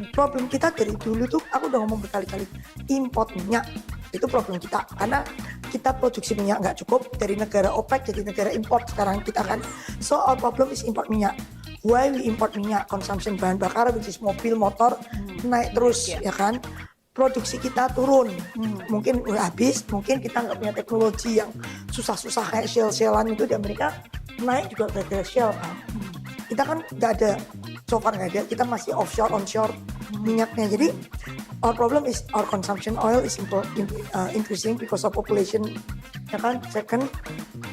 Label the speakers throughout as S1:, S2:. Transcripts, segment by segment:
S1: Problem kita dari dulu tuh, aku udah ngomong berkali-kali, import minyak itu problem kita karena kita produksi minyak nggak cukup dari negara OPEC jadi negara import sekarang kita kan. So our problem is import minyak. Why we import minyak? Consumption bahan bakar which is mobil, motor naik terus ya kan. Produksi kita turun, mungkin udah habis, mungkin kita nggak punya teknologi yang susah-susah kayak shell-shellan itu di Amerika naik juga gara-gara shell kan. Kita kan nggak ada, so far nggak ada, kita masih offshore, onshore minyaknya. Jadi our problem is our consumption oil is increasing because of population, ya kan. Second,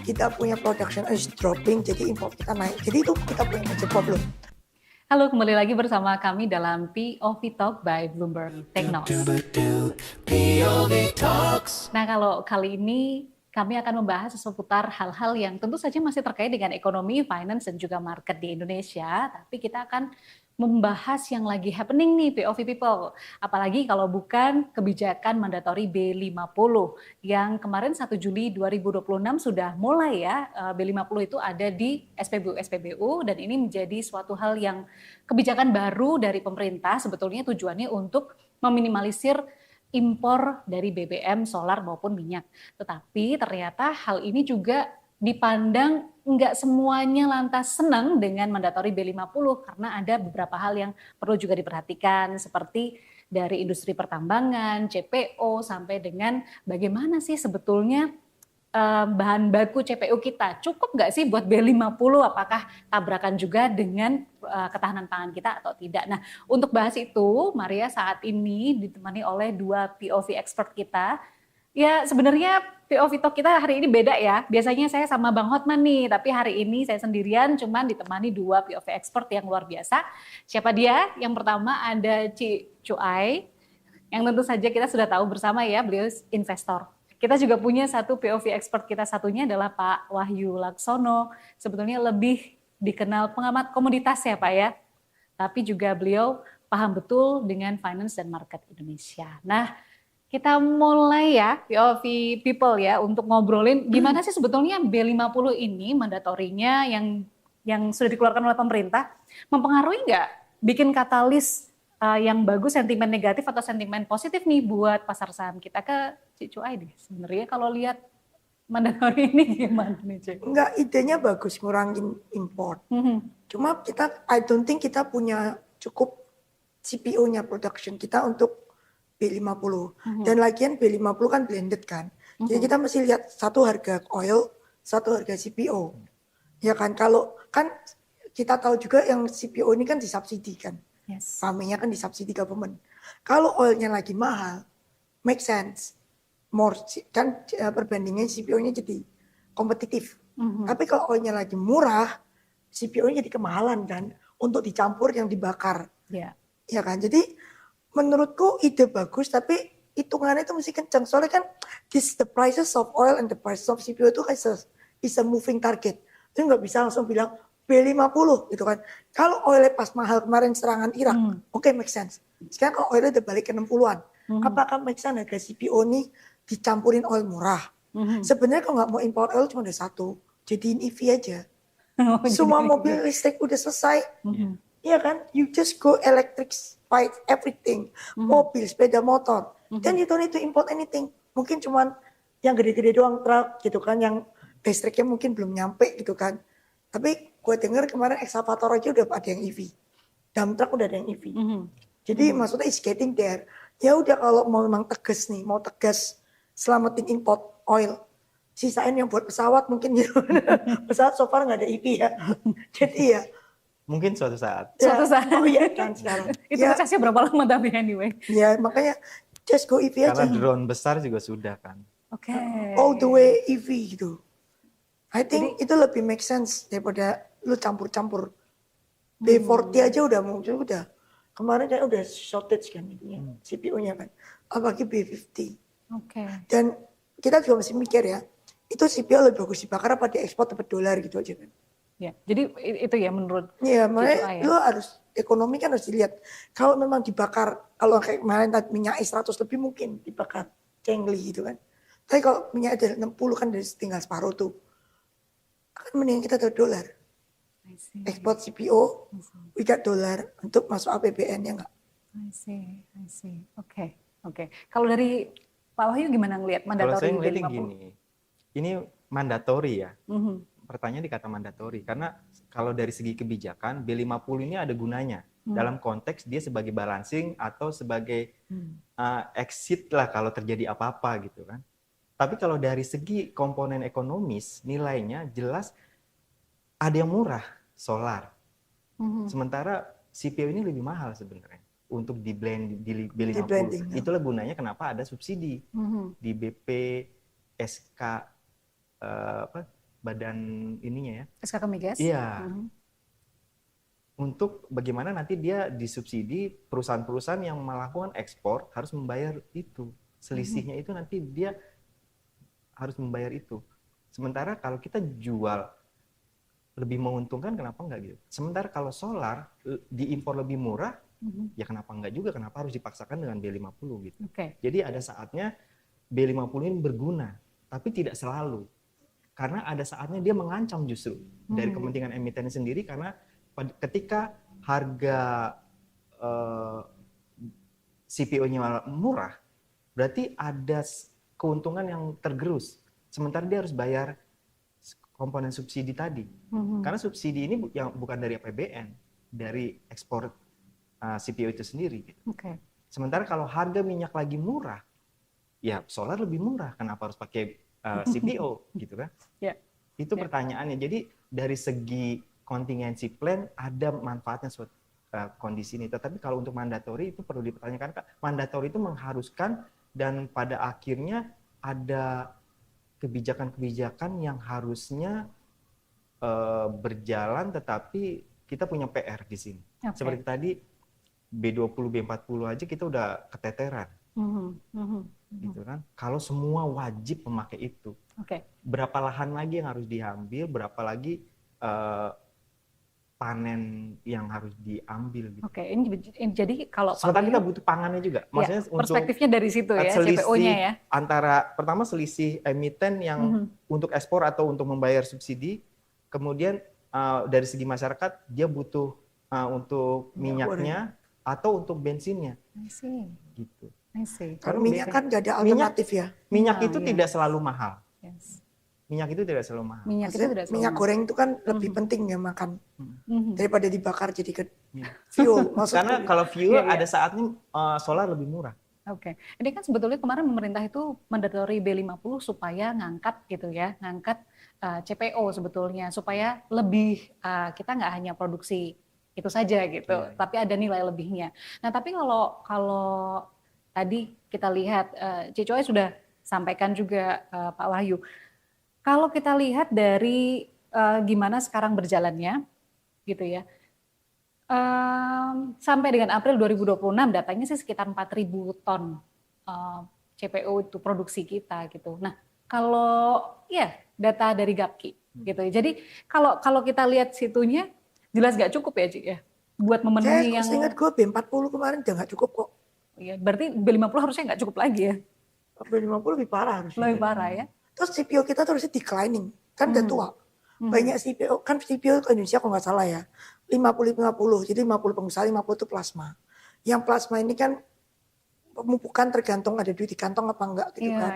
S1: kita punya production is dropping, jadi import kita naik. Jadi itu kita punya major problem.
S2: Halo, kembali lagi bersama kami dalam POV Talk by Bloomberg Technos. Nah, kalau kali ini kami akan membahas seputar hal-hal yang tentu saja masih terkait dengan ekonomi, finance, dan juga market di Indonesia. Tapi kita akan membahas yang lagi happening nih, POV People. Apalagi kalau bukan kebijakan mandatori B50 yang kemarin 1 Juli 2026 sudah mulai ya. B50 itu ada di SPBU dan ini menjadi suatu hal yang kebijakan baru dari pemerintah. Sebetulnya tujuannya untuk meminimalisir impor dari BBM, solar maupun minyak. Tetapi ternyata hal ini juga dipandang nggak semuanya lantas senang dengan mandatori B50 karena ada beberapa hal yang perlu juga diperhatikan seperti dari industri pertambangan, CPO sampai dengan bagaimana sih sebetulnya bahan baku CPO kita cukup nggak sih buat B50, apakah tabrakan juga dengan ketahanan pangan kita atau tidak. Nah, untuk bahas itu Maria saat ini ditemani oleh dua POV expert kita. Ya sebenarnya POV Talk kita hari ini beda ya, biasanya saya sama Bang Hotman nih, tapi hari ini saya sendirian cuman ditemani dua POV expert yang luar biasa. Siapa dia? Yang pertama ada Ci Cuai, yang tentu saja kita sudah tahu bersama ya, beliau investor. Kita juga punya satu POV expert kita, satunya adalah Pak Wahyu Laksono. Sebetulnya lebih dikenal pengamat komoditas ya Pak ya. Tapi juga beliau paham betul dengan finance dan market Indonesia. Nah, kita mulai ya POV People ya untuk ngobrolin gimana sih sebetulnya B50 ini mandatorinya yang sudah dikeluarkan oleh pemerintah mempengaruhi nggak, bikin katalis yang bagus, sentimen negatif atau sentimen positif nih buat pasar saham kita. Ke Cicu deh, sebenarnya kalau lihat mandatori ini gimana nih Cik?
S1: Enggak, idenya bagus ngurangin import. Cuma I don't think kita punya cukup CPO-nya production kita untuk B50. Dan lagian B50 kan blended kan. Jadi kita mesti lihat satu harga oil, satu harga CPO. Ya kan, kalau kan kita tahu juga yang CPO ini kan disubsidi kan.
S2: Yes.
S1: Farmingnya kan disubsidi government. Kalau oilnya lagi mahal, make sense. More kan perbandingan CPO-nya jadi kompetitif. Tapi kalau oilnya lagi murah, CPO-nya jadi kemahalan kan untuk dicampur yang dibakar.
S2: Yeah.
S1: Ya kan. Jadi menurutku ide bagus, tapi hitungannya itu mesti kencang. Soalnya kan the prices of oil and the prices of CPO itu is a moving target. Itu nggak bisa langsung bilang B50 gitu kan. Kalau oilnya pas mahal kemarin serangan Irak, oke, make sense. Sekarang kalau oilnya udah balik ke 60-an, apakah make sense harga CPO ini dicampurin oil murah? Sebenarnya kalau nggak mau import oil cuma ada satu, jadiin EV aja. Semua mobil listrik udah selesai. Iya kan? You just go electric by everything. Mobil, sepeda motor. Then you don't need to import anything. Mungkin cuman yang gede-gede doang, truk gitu kan, yang listriknya mungkin belum nyampe gitu kan. Tapi gue dengar kemarin excavator aja udah ada yang EV. Dump truck udah ada yang EV. Jadi maksudnya is getting there. Ya udah, kalau mau memang tegas nih, mau tegas selamatin import oil, sisain yang buat pesawat mungkin gitu. Pesawat so far nggak ada EV ya. Jadi ya
S3: mungkin suatu saat.
S2: Suatu saat.
S1: Oh iya kan sekarang.
S2: Itu
S1: ya,
S2: prosesnya berapa lama tapi anyway.
S1: Ya makanya just go EV aja.
S3: Karena drone besar juga sudah kan.
S2: Oke.
S1: All the way EV gitu. I think itu lebih make sense daripada lu campur-campur. B40 aja udah muncul, udah. Kemarin kan udah shortage kan itunya, CPU-nya kan. Apalagi B50.
S2: Oke.
S1: Dan kita juga masih mikir ya, itu CPU lebih bagus dibakar apa diekspor dapat dolar gitu aja kan.
S2: Ya, jadi itu ya menurut
S1: Iya, makanya
S2: ya.
S1: lu harus, ekonomi kan harus dilihat. Kalau memang dibakar, kalau kayak kemarin tadi minyak 100 lebih mungkin dibakar cengli gitu kan. Tapi kalau minyak ada 60 kan dari tinggal separuh tuh. Kan mending kita tahu dolar. Ekspor CPO, we got dolar untuk masuk APBN ya enggak?
S2: I see. Oke. Kalau dari Pak Wahyu gimana ngelihat
S3: Kalau
S2: mandatory
S3: saya ngeliatnya
S2: B50?
S3: gini, ini mandatory ya.
S2: Mhm.
S3: Pertanyaan di kata mandatory karena kalau dari segi kebijakan B50 ini ada gunanya dalam konteks dia sebagai balancing atau sebagai exit lah kalau terjadi apa-apa gitu kan. Tapi kalau dari segi komponen ekonomis nilainya jelas ada yang murah solar. Sementara CPO ini lebih mahal sebenarnya untuk di blend di B50.
S1: blending, ya.
S3: Itulah gunanya kenapa ada subsidi di BP SK badan ininya ya.
S2: SKK Migas?
S3: Iya. Untuk bagaimana nanti dia disubsidi perusahaan-perusahaan yang melakukan ekspor harus membayar itu. Selisihnya itu nanti dia harus membayar itu. Sementara kalau kita jual lebih menguntungkan kenapa enggak gitu. Sementara kalau solar diimpor lebih murah, ya kenapa enggak juga, kenapa harus dipaksakan dengan B50 gitu. Jadi ada saatnya B50 ini berguna, tapi tidak selalu. Karena ada saatnya dia mengancam justru dari kepentingan emiten sendiri karena ketika harga CPO-nya murah, berarti ada keuntungan yang tergerus. Sementara dia harus bayar komponen subsidi tadi. Karena subsidi ini yang bukan dari APBN, dari ekspor CPO itu sendiri. Gitu. Sementara kalau harga minyak lagi murah, ya solar lebih murah. Kenapa harus pakai CPO gitu kan? Itu pertanyaannya. Jadi dari segi contingency plan ada manfaatnya suatu kondisi ini. Tetapi kalau untuk mandatory itu perlu dipertanyakan. Mandatory itu mengharuskan dan pada akhirnya ada kebijakan-kebijakan yang harusnya berjalan, tetapi kita punya PR di sini. Seperti tadi B20, B40 aja kita udah keteteran. Gitu kan? Kalau semua wajib memakai itu, berapa lahan lagi yang harus diambil, berapa lagi panen yang harus diambil. Gitu.
S2: Ini jadi kalau
S3: sementara kita butuh pangannya juga. Maksudnya
S2: ya, perspektifnya dari situ ya, CPO-nya ya.
S3: Antara pertama selisih emiten yang untuk ekspor atau untuk membayar subsidi, kemudian dari segi masyarakat dia butuh untuk minyaknya atau untuk bensinnya. Gitu.
S1: Kalau minyak kan nggak ada alternatif ya.
S3: Minyak itu tidak selalu mahal. Minyak itu tidak selalu mahal.
S1: Minyak goreng itu kan lebih penting ya makan daripada dibakar jadi fuel.
S3: Karena kalau fuel ada saatnya solar lebih murah.
S2: Ini kan sebetulnya kemarin pemerintah itu mandatory B50 supaya ngangkat gitu ya, ngangkat CPO sebetulnya supaya lebih kita nggak hanya produksi itu saja gitu, tapi ada nilai lebihnya. Nah tapi kalau tadi kita lihat Cicoy sudah sampaikan juga Pak Wahyu. Kalau kita lihat dari gimana sekarang berjalannya, gitu ya, sampai dengan April 2026 datanya sih sekitar 4.000 ton CPO itu produksi kita gitu. Nah kalau ya data dari Gapki gitu. Jadi kalau kita lihat situnya jelas nggak cukup ya Cik ya, buat memenuhi yang.
S1: Saya ingat gue B40 kemarin udah nggak cukup kok.
S2: Ya, berarti B50 harusnya nggak cukup lagi ya.
S1: B50 lebih parah harusnya.
S2: Lebih parah ya.
S1: Terus CPO kita terusnya declining, kan udah tua. Banyak CPO, kan CPO ke Indonesia kalau nggak salah ya, 50-50, jadi 50 pengusaha, 50 itu plasma. Yang plasma ini kan pemupukan tergantung ada duit di kantong apa enggak gitu kan.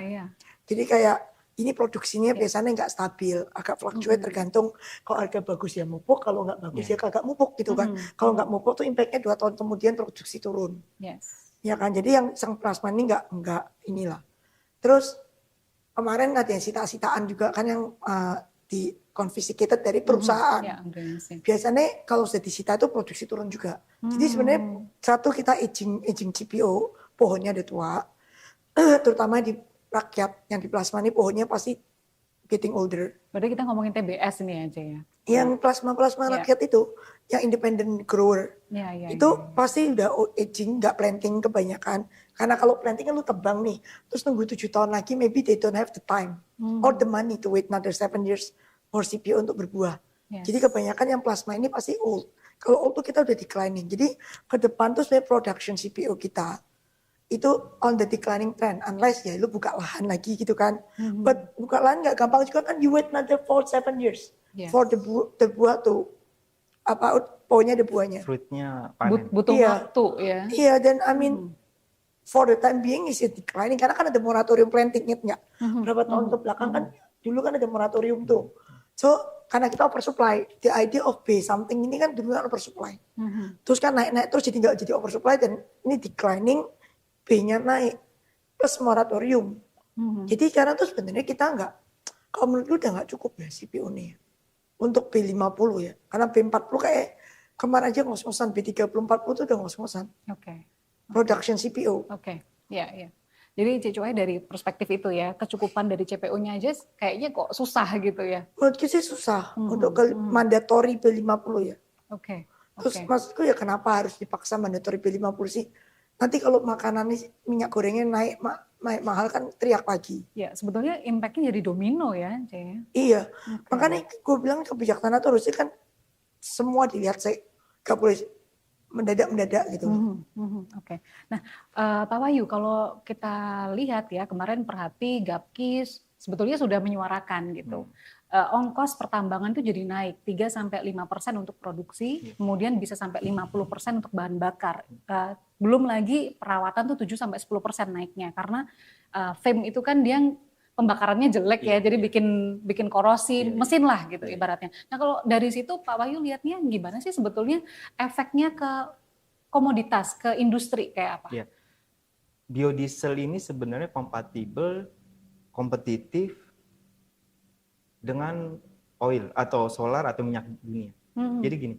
S1: Jadi kayak ini produksinya biasanya nggak stabil, agak fluctuate tergantung kalau harga bagus ya mupuk, kalau nggak bagus ya kagak mupuk gitu kan. Kalau nggak mupuk tuh impactnya 2 tahun kemudian produksi turun. Ya kan, jadi yang sang plasma ini nggak inilah. Terus kemarin ada yang sita-sitaan juga kan yang di confiscated dari perusahaan. Biasanya kalau sudah disita itu produksi turun juga. Jadi sebenarnya satu kita aging CPO, pohonnya ada tua, terutama di rakyat yang di plasma ini pohonnya pasti getting older.
S2: Berarti kita ngomongin TBS ini aja ya.
S1: Yang plasma rakyat itu, yang independent grower, itu pasti udah aging, nggak planting kebanyakan. Karena kalau planting kan lu tebang nih, terus nunggu 7 tahun lagi, maybe they don't have the time or the money to wait another 7 years for CPO untuk berbuah. Jadi kebanyakan yang plasma ini pasti old. Kalau old tuh kita udah declining. Jadi ke depan tuh sebenarnya production CPO kita itu on the declining trend, unless ya lu buka lahan lagi gitu kan. But buka lahan nggak gampang juga kan, you wait another 4-7 years for the buah to pokoknya ada buahnya.
S3: Fruitnya panen.
S2: Butuh
S1: Iya.
S2: waktu ya.
S1: Iya, dan I mean for the time being is it declining karena kan ada moratorium planting, ingat nggak? Berapa tahun ke belakang kan dulu kan ada moratorium tuh. So karena kita oversupply, the idea of B something ini kan dulu kan oversupply. Terus kan naik-naik terus jadi nggak jadi oversupply dan ini declining, B-nya naik plus moratorium. Jadi sekarang tuh sebenarnya kita nggak, kalau menurut gue udah nggak cukup ya CPO nih untuk B50 ya. Karena B40 kayak kemarin aja ngos-ngosan, B30 40 tuh udah ngos-ngosan.
S2: Oke.
S1: Production CPO.
S2: Oke, ya, ya. Jadi Cuy dari perspektif itu ya, kecukupan dari CPO-nya aja kayaknya kok susah gitu ya.
S1: Menurutku sih susah untuk mandatory B50 ya.
S2: Oke.
S1: Terus maksudku ya kenapa harus dipaksa mandatory B50 sih? Nanti kalau makanan ini minyak gorengnya naik mahal kan teriak lagi.
S2: Ya, sebetulnya impact-nya jadi domino ya, Cuy.
S1: Iya, makanya gue bilang kebijaksanaan tuh harusnya kan semua dilihat, saya gak boleh mendadak gitu.
S2: Oke. Nah, Pak Wahyu, kalau kita lihat ya kemarin Perhati, Gapkis sebetulnya sudah menyuarakan gitu. Ongkos pertambangan itu jadi naik 3-5% untuk produksi, kemudian bisa sampai 50% untuk bahan bakar. Belum lagi perawatan tuh 7-10% naiknya karena FAME itu kan dia pembakarannya jelek ya, jadi bikin korosi mesin lah gitu ibaratnya. Nah kalau dari situ Pak Wahyu lihatnya gimana sih sebetulnya efeknya ke komoditas, ke industri kayak apa?
S3: Ya. Biodiesel ini sebenarnya kompatibel, kompetitif dengan oil atau solar atau minyak dunia. Jadi gini,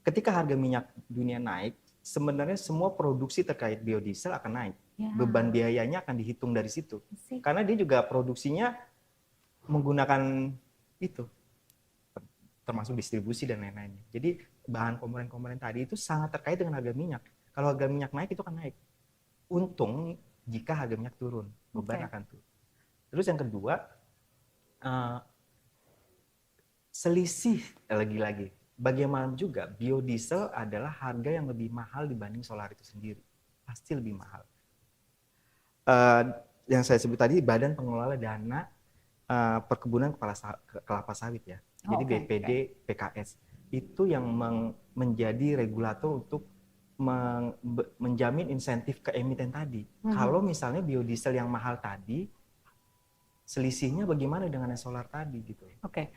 S3: ketika harga minyak dunia naik, sebenarnya semua produksi terkait biodiesel akan naik. Beban biayanya akan dihitung dari situ. Karena dia juga produksinya menggunakan itu, termasuk distribusi dan lain-lainnya. Jadi bahan komponen-komponen tadi itu sangat terkait dengan harga minyak. Kalau harga minyak naik itu akan naik. Untung jika harga minyak turun, beban akan turun. Terus yang kedua, selisih lagi-lagi. Bagaimana juga biodiesel adalah harga yang lebih mahal dibanding solar itu sendiri. Pasti lebih mahal. Yang saya sebut tadi Badan Pengelola Dana Perkebunan Kelapa Sawit ya. Jadi BPD PKS itu yang menjadi regulator untuk menjamin insentif ke emiten tadi. Kalau misalnya biodiesel yang mahal tadi, selisihnya bagaimana dengan yang solar tadi gitu.
S2: Oke.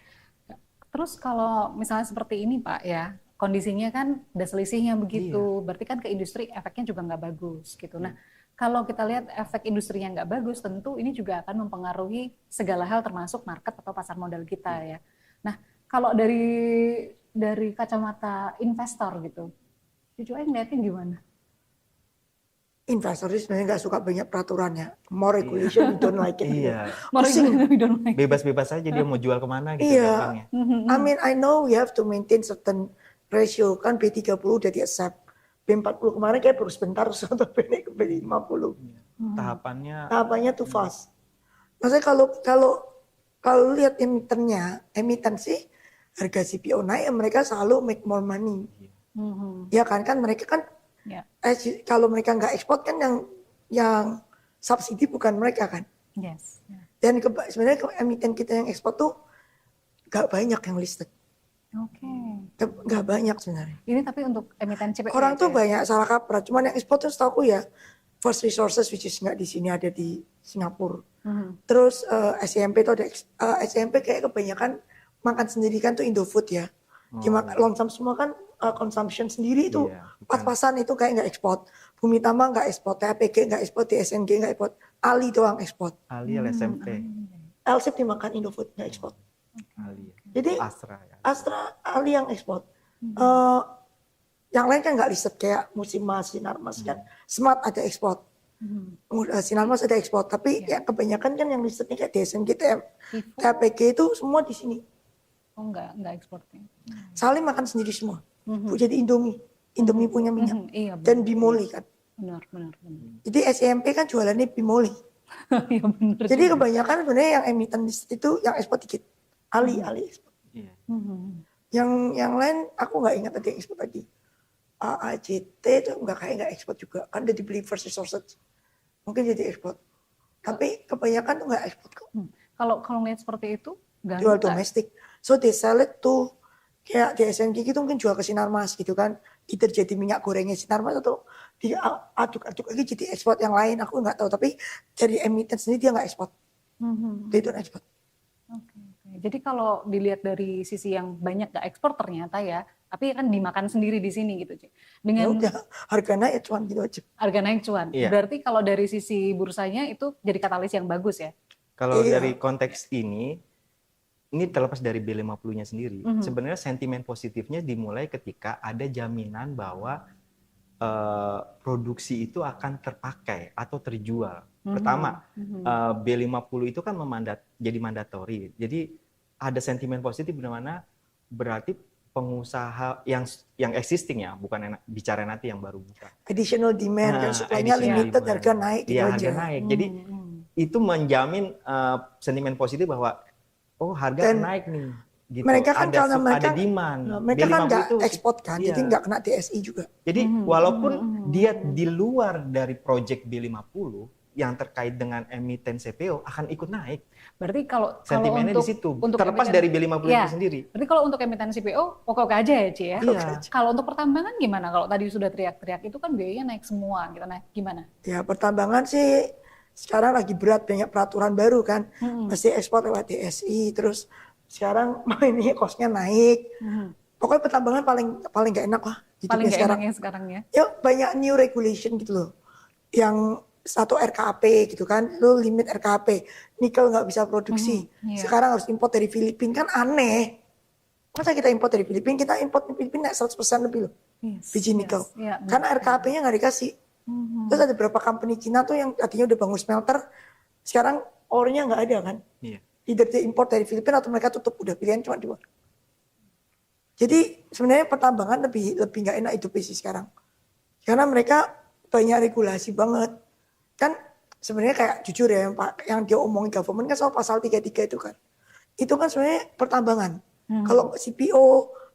S2: Terus kalau misalnya seperti ini Pak ya, kondisinya kan ada selisihnya begitu, berarti kan ke industri efeknya juga nggak bagus gitu. Nah kalau kita lihat efek industrinya nggak bagus, tentu ini juga akan mempengaruhi segala hal termasuk market atau pasar modal kita ya. Nah kalau dari kacamata investor gitu, Cuy ngeliatnya gimana?
S1: Investor itu sebenarnya nggak suka banyak peraturannya. More regulation, we don't like it.
S3: Iya. Bebas-bebas aja dia mau jual kemana gitu gampangnya.
S1: I mean, I know we have to maintain certain ratio. Kan B30 udah di-accept. B40 kemarin kayak baru sebentar terus untuk naik ke B50. Tahapannya too fast. Maksudnya kalau lihat emiten sih harga CPO naik, mereka selalu make more money. Ya kan mereka kan kalau mereka nggak ekspor kan yang subsidi bukan mereka kan.
S2: Yes.
S1: Dan sebenarnya emiten kita yang ekspor tuh nggak banyak yang listed. Nggak banyak sebenarnya.
S2: Ini tapi untuk emiten CPO.
S1: Orang tuh banyak salah kaprah. Cuman yang ekspor tuh setahu aku ya First Resources which is nggak di sini, ada di Singapura. Terus SCMP tuh ada SCMP kayak kebanyakan makan sendiri kan tuh Indofood ya. Dimakan Lonsam semua kan consumption sendiri itu pas-pasan itu kayak nggak ekspor. Bumi Tama nggak ekspor, TAPG nggak ekspor, TSNG nggak ekspor, Ali doang ekspor.
S3: Ali LSMP.
S1: LSIP dimakan Indofood nggak ekspor. Jadi Astra Ali yang ekspor. Yang lain kan nggak riset kayak Musimas, Sinarmas kan. Smart ada ekspor. Sinarmas ada ekspor, tapi ya kebanyakan kan yang risetnya kayak TSNG, TAPG itu semua di sini.
S2: Oh enggak ekspornya.
S1: Saling makan sendiri semua. Jadi Indomie punya minyak.
S2: Iya,
S1: dan Bimoli kan.
S2: Benar.
S1: Jadi SCMP kan jualannya Bimoli.
S2: Iya benar.
S1: Jadi kebanyakan sebenarnya yang emiten itu yang ekspor dikit. Ali ekspor. Yang lain aku nggak ingat ada yang ekspor lagi. AJT itu nggak ekspor juga. Kan udah dibeli First Resources. Mungkin jadi ekspor. Tapi kebanyakan tuh nggak ekspor kok.
S2: Kalau ngeliat seperti itu,
S1: jual domestik. So they sell it to Kayak DSMG gitu mungkin jual ke Sinarmas gitu kan. Either jadi minyak gorengnya Sinarmas atau diaduk-aduk lagi jadi ekspor yang lain. Aku nggak tahu. Tapi dari emiten sendiri dia nggak ekspor. Dia itu ekspor.
S2: Oke. Jadi kalau dilihat dari sisi yang banyak nggak ekspor ternyata ya, tapi kan dimakan sendiri di sini gitu, Ci.
S1: Ya
S2: Dengan
S1: udah harga naik cuan gitu aja.
S2: harga naik cuan.
S3: Iya.
S2: Berarti kalau dari sisi bursanya itu jadi katalis yang bagus ya?
S3: Kalau
S1: Iya.
S3: dari konteks ini terlepas dari B50-nya sendiri. Sebenarnya sentimen positifnya dimulai ketika ada jaminan bahwa produksi itu akan terpakai atau terjual. Pertama, B50 itu kan jadi mandatori. Jadi ada sentimen positif di mana berarti pengusaha yang existing ya, bukan bicara nanti yang baru buka.
S1: Additional demand kan supply-nya
S3: additional
S1: limited,
S3: demand.
S1: harga naik gitu
S3: Iya,
S1: aja.
S3: harga naik. Jadi itu menjamin sentimen positif bahwa harga
S1: Dan
S3: naik nih. Gitu.
S1: mereka kan karena mereka
S3: ada demand.
S1: mereka kan
S3: B50
S1: nggak
S3: itu,
S1: ekspor kan,
S3: iya.
S1: jadi nggak kena DSI juga.
S3: Jadi walaupun dia di luar dari project B50 yang terkait dengan emiten CPO akan ikut naik.
S2: Berarti kalau
S3: Sentimennya
S2: untuk
S3: di situ.
S2: untuk
S3: Terlepas
S2: emiten-
S3: dari B50
S2: Iya.
S3: itu sendiri.
S2: Berarti kalau untuk emiten CPO oke-oke aja ya, Ci ya.
S3: Iya.
S2: Kalau untuk pertambangan gimana? Kalau tadi sudah teriak-teriak itu kan biayanya naik semua gitu. Nah, gimana?
S1: Ya pertambangan sih sekarang lagi berat, banyak peraturan baru kan. Mesti ekspor lewat DSI, terus sekarang ini kosnya naik. Pokoknya pertambangan paling nggak enak lah
S2: Paling
S1: hidupnya
S2: nggak
S1: sekarang.
S2: enaknya sekarang ya.
S1: Ya banyak new regulation gitu loh. Yang satu RKAP gitu kan, lu limit RKAP, nikel nggak bisa produksi.
S2: Iya.
S1: Sekarang harus import dari Filipina, kan aneh. Masa kita import dari Filipina, kita import dari Filipina naik 100% lebih loh.
S2: Yes,
S1: Biji nikel.
S2: iya,
S1: Karena RKAP-nya nggak dikasih. Terus ada beberapa company Cina tuh yang tadinya udah bangun smelter, sekarang ore-nya nggak ada kan.
S3: Iya.
S1: Either dia import dari Filipina atau mereka tutup, udah pilihan cuma dua. Jadi sebenarnya pertambangan lebih nggak enak hidupnya sih sekarang. Karena mereka banyak regulasi banget. Kan sebenarnya kayak jujur ya yang dia omongin government kan soal pasal 33 itu kan. Itu kan sebenarnya pertambangan. Kalau CPO,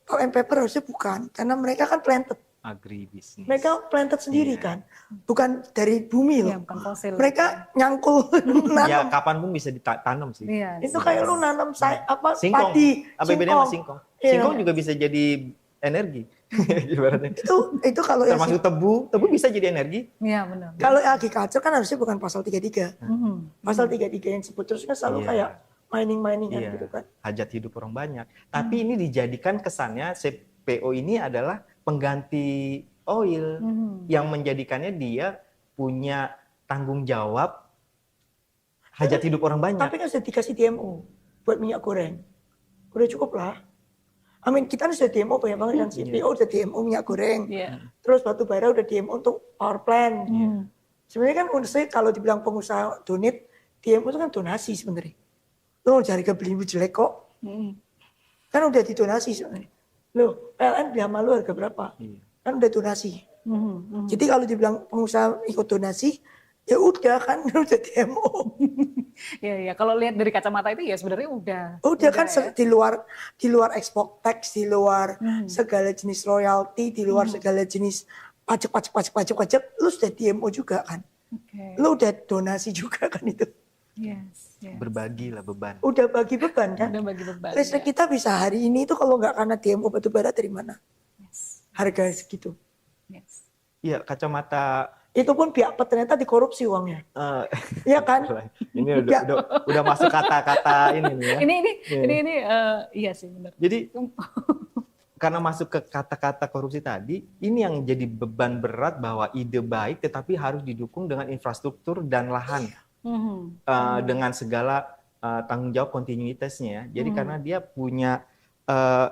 S1: Pulp and Paper harusnya bukan. Karena mereka kan planted.
S3: Agribisnis.
S1: Mereka planted sendiri
S3: Iya.
S1: kan. Bukan dari bumi loh.
S2: Iya, bukan fosil.
S1: Mereka nyangkul
S3: Ya
S1: nanam.
S3: kapan pun bisa ditanam sih.
S2: Iya.
S1: Itu kayak lu nanam
S3: Singkong.
S1: padi.
S3: Apa bedanya sama singkong?
S1: Iya.
S3: Singkong juga bisa jadi energi. Ibaratnya.
S1: Itu kalau yang
S3: Termasuk tebu bisa jadi energi.
S2: Iya, benar.
S1: kalau agriculture kan harusnya bukan pasal 33. Pasal 33 yang sebut terus kan selalu
S3: Iya.
S1: kayak mining kan
S3: Iya,
S1: gitu kan.
S3: hajat hidup orang banyak. Tapi ini dijadikan kesannya CPO ini adalah pengganti oil yang menjadikannya dia punya tanggung jawab hajat hidup orang banyak.
S1: Tapi kan sudah dikasih DMO buat minyak goreng. Udah cukup lah. Kita kan sudah DMO banyak banget kan. CPO udah DMO minyak goreng.
S2: Iya.
S1: Terus batu bara udah DMO untuk power plant. Sebenarnya kan menurut saya kalau dibilang pengusaha donate, DMO itu kan donasi sebenarnya. Lo cari ke beli jelek kok. Kan udah didonasi sebenarnya. Loh, PLN beli sama lo harga berapa?
S3: Iya.
S1: Kan udah donasi. Jadi kalau dibilang pengusaha ikut donasi, ya udah kan udah DMO.
S2: Iya. Kalau lihat dari kacamata itu ya sebenarnya udah.
S1: Udah kan
S2: ya.
S1: di luar export tax, di luar segala jenis royalti, di luar segala jenis pajak, lu sudah DMO juga kan.
S2: Oke.
S1: Lu udah donasi juga kan itu.
S2: Yes.
S3: Berbagi lah beban.
S1: Udah bagi beban kan.
S2: Udah bagi beban.
S1: Listrik kita bisa hari ini itu kalau nggak karena DMO batubara dari mana?
S2: Yes.
S1: Harga segitu.
S2: Yes.
S3: Iya, kacamata
S1: Itu pun pihak ternyata dikorupsi uangnya. Iya kan?
S3: ini udah masuk kata-kata ini nih ya.
S2: Ini iya sih benar.
S3: Jadi karena masuk ke kata-kata korupsi tadi, ini yang jadi beban berat bahwa ide baik tetapi harus didukung dengan infrastruktur dan lahan. Dengan segala tanggung jawab kontinuitasnya ya. Jadi karena dia punya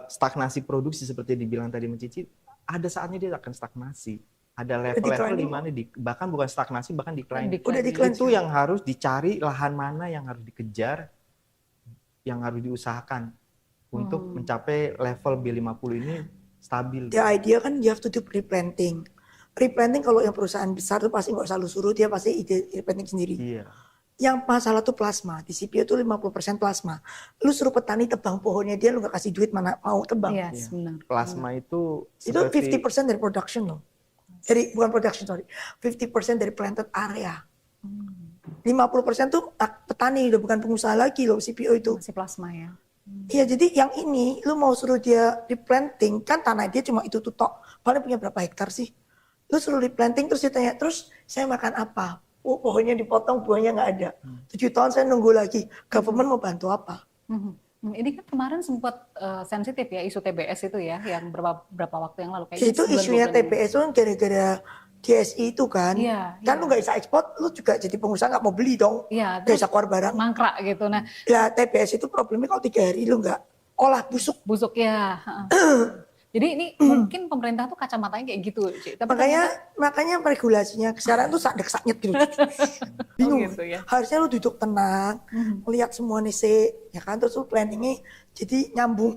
S3: stagnasi produksi seperti dibilang tadi Cici, ada saatnya dia akan stagnasi. Ada level-level di mana bahkan bukan stagnasi, bahkan decline.
S1: Udah decline.
S3: Itu yang harus dicari, lahan mana yang harus dikejar, yang harus diusahakan untuk mencapai level B50 ini stabil.
S1: The idea kan you have to do replanting. Replanting kalau yang perusahaan besar tuh pasti nggak usah lu suruh, dia pasti ide replanting sendiri.
S3: Iya.
S1: Yang masalah tuh plasma. Di CPO tuh 50% plasma. Lu suruh petani tebang pohonnya dia, lu nggak kasih duit mana mau tebang.
S2: Yes, benar.
S3: Plasma itu
S1: Itu
S3: seperti
S1: 50% dari production loh. Bukan production, sorry. 50% dari planted area. 50% tuh petani, udah bukan pengusaha lagi loh CPO itu.
S2: Masih plasma ya.
S1: Iya, jadi yang ini lu mau suruh dia replanting, kan tanah dia cuma itu tuh tok. Paling punya berapa hektar sih? Lu suruh replanting terus ditanya, terus saya makan apa? Oh, pohonnya dipotong, buahnya nggak ada. 7 tahun saya nunggu lagi. Government mau bantu apa?
S2: Ini kan kemarin sempat sensitif ya isu TBS itu ya, yang berapa waktu yang lalu.
S1: Ya, itu isunya TBS itu kan gara-gara GSI itu kan.
S2: Iya,
S1: Kan lu nggak bisa ekspor, lu juga jadi pengusaha nggak mau beli dong.
S2: Iya,
S1: Nggak bisa keluar barang.
S2: mangkrak gitu. Nah,
S1: Ya TBS itu problemnya kalau 3 hari lu nggak olah busuk.
S2: busuk ya. Jadi ini mungkin pemerintah tuh kacamatanya kayak gitu, Ci. Tapi
S1: Makanya regulasinya sekarang tuh sakdek-saknyet gitu. Bingung.
S2: gitu ya.
S1: Harusnya lu duduk tenang, melihat semua nese, ya kan, terus lu planningnya jadi nyambung.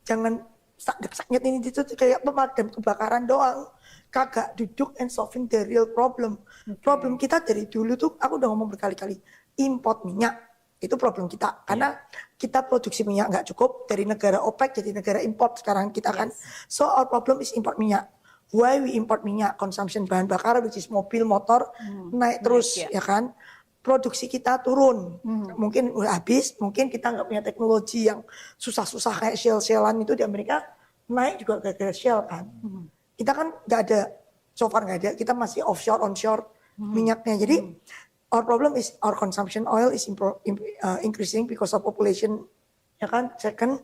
S1: Jangan sakdek-saknyet ini itu kayak pemadam kebakaran doang. Kagak duduk and solving the real problem. Problem kita dari dulu tuh, aku udah ngomong berkali-kali, import minyak. Itu problem kita, karena kita produksi minyak nggak cukup, dari negara OPEC jadi negara import sekarang kita kan. So our problem is import minyak. Why we import minyak? Consumption bahan bakar, which is mobil, motor, naik terus ya kan. Produksi kita turun, mungkin udah habis, mungkin kita nggak punya teknologi yang susah-susah kayak shell-shellan itu di Amerika, naik juga gara-gara shell kan. Kita kan nggak ada, so far nggak ada, kita masih offshore, onshore minyaknya. Jadi our problem is our consumption oil is increasing because of population, ya kan. Second,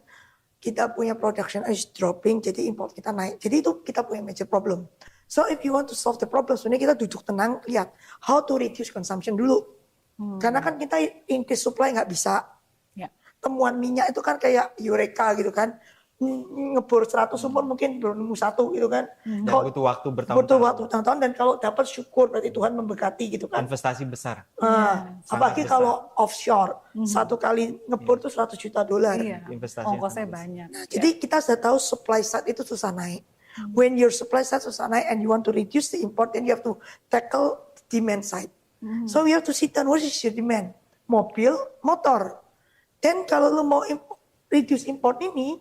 S1: kita punya production is dropping, jadi import kita naik. Jadi itu kita punya major problem. So if you want to solve the problem, sebenarnya kita duduk tenang, lihat how to reduce consumption dulu. Karena kan kita increase supply nggak bisa. Temuan minyak itu kan kayak eureka gitu kan. Ngebor 100 sumur mungkin belum nemu 1 gitu kan.
S3: Dan butuh waktu
S1: bertahun-tahun. Dan kalau dapat syukur, berarti Tuhan memberkati gitu kan.
S3: Investasi besar.
S1: Apalagi besar. Kalau offshore, satu kali ngebor tuh $100 juta.
S2: Investasi ongkosnya banyak.
S1: Nah, jadi kita sudah tahu supply side itu susah naik. When your supply side susah naik and you want to reduce the import, then you have to tackle demand side. So we have to sit down, what is your demand? Mobil, motor. Dan kalau lu mau reduce import ini,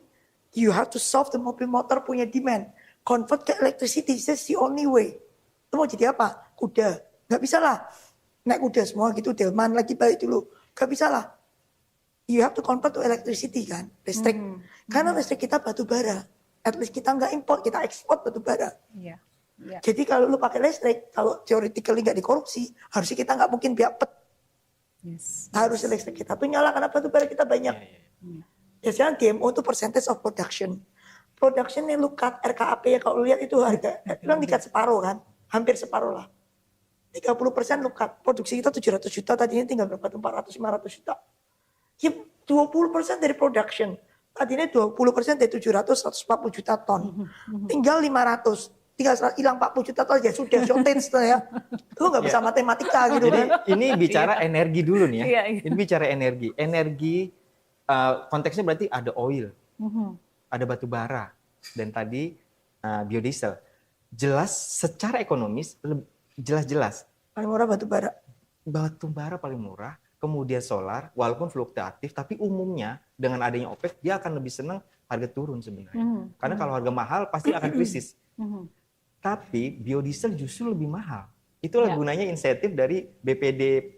S1: you have to solve the mobil motor punya demand. Convert ke electricity, that's the only way. Lu mau jadi apa? Kuda. Gak bisa lah. Naik kuda semua gitu, delman lagi balik dulu. Gak bisa lah. You have to convert to electricity kan, listrik. Karena listrik kita batu bara. At least kita nggak import, kita ekspor batu bara. Jadi kalau lu pakai listrik, kalau theoretically nggak dikorupsi, harusnya kita nggak mungkin biapet. Harus listrik kita tuh nyala karena batu bara kita banyak. Ya sekarang DMO itu percentage of production. Production yang lu cut RKAP ya, kalau lu lihat itu harga, kan di cut separuh kan, hampir separuh lah. 30% lu cut, produksi kita 700 juta, tadinya tinggal berapa tuh, 400-500 juta. Ya 20% dari production, tadinya 20% dari 700, 140 juta ton. Tinggal 500, tinggal hilang 40 juta ton, ya sudah shortage ya. Lu nggak bisa matematika gitu kan.
S3: Ini bicara energi dulu nih ya, ini bicara energi. Konteksnya berarti ada oil, ada batu bara, dan tadi biodiesel. Jelas secara ekonomis, jelas-jelas.
S1: Paling murah batu bara.
S3: Batu bara paling murah, kemudian solar, walaupun fluktuatif, tapi umumnya dengan adanya OPEC, dia akan lebih senang harga turun sebenarnya. Karena kalau harga mahal pasti akan krisis. Tapi biodiesel justru lebih mahal. Itulah gunanya insentif dari BPD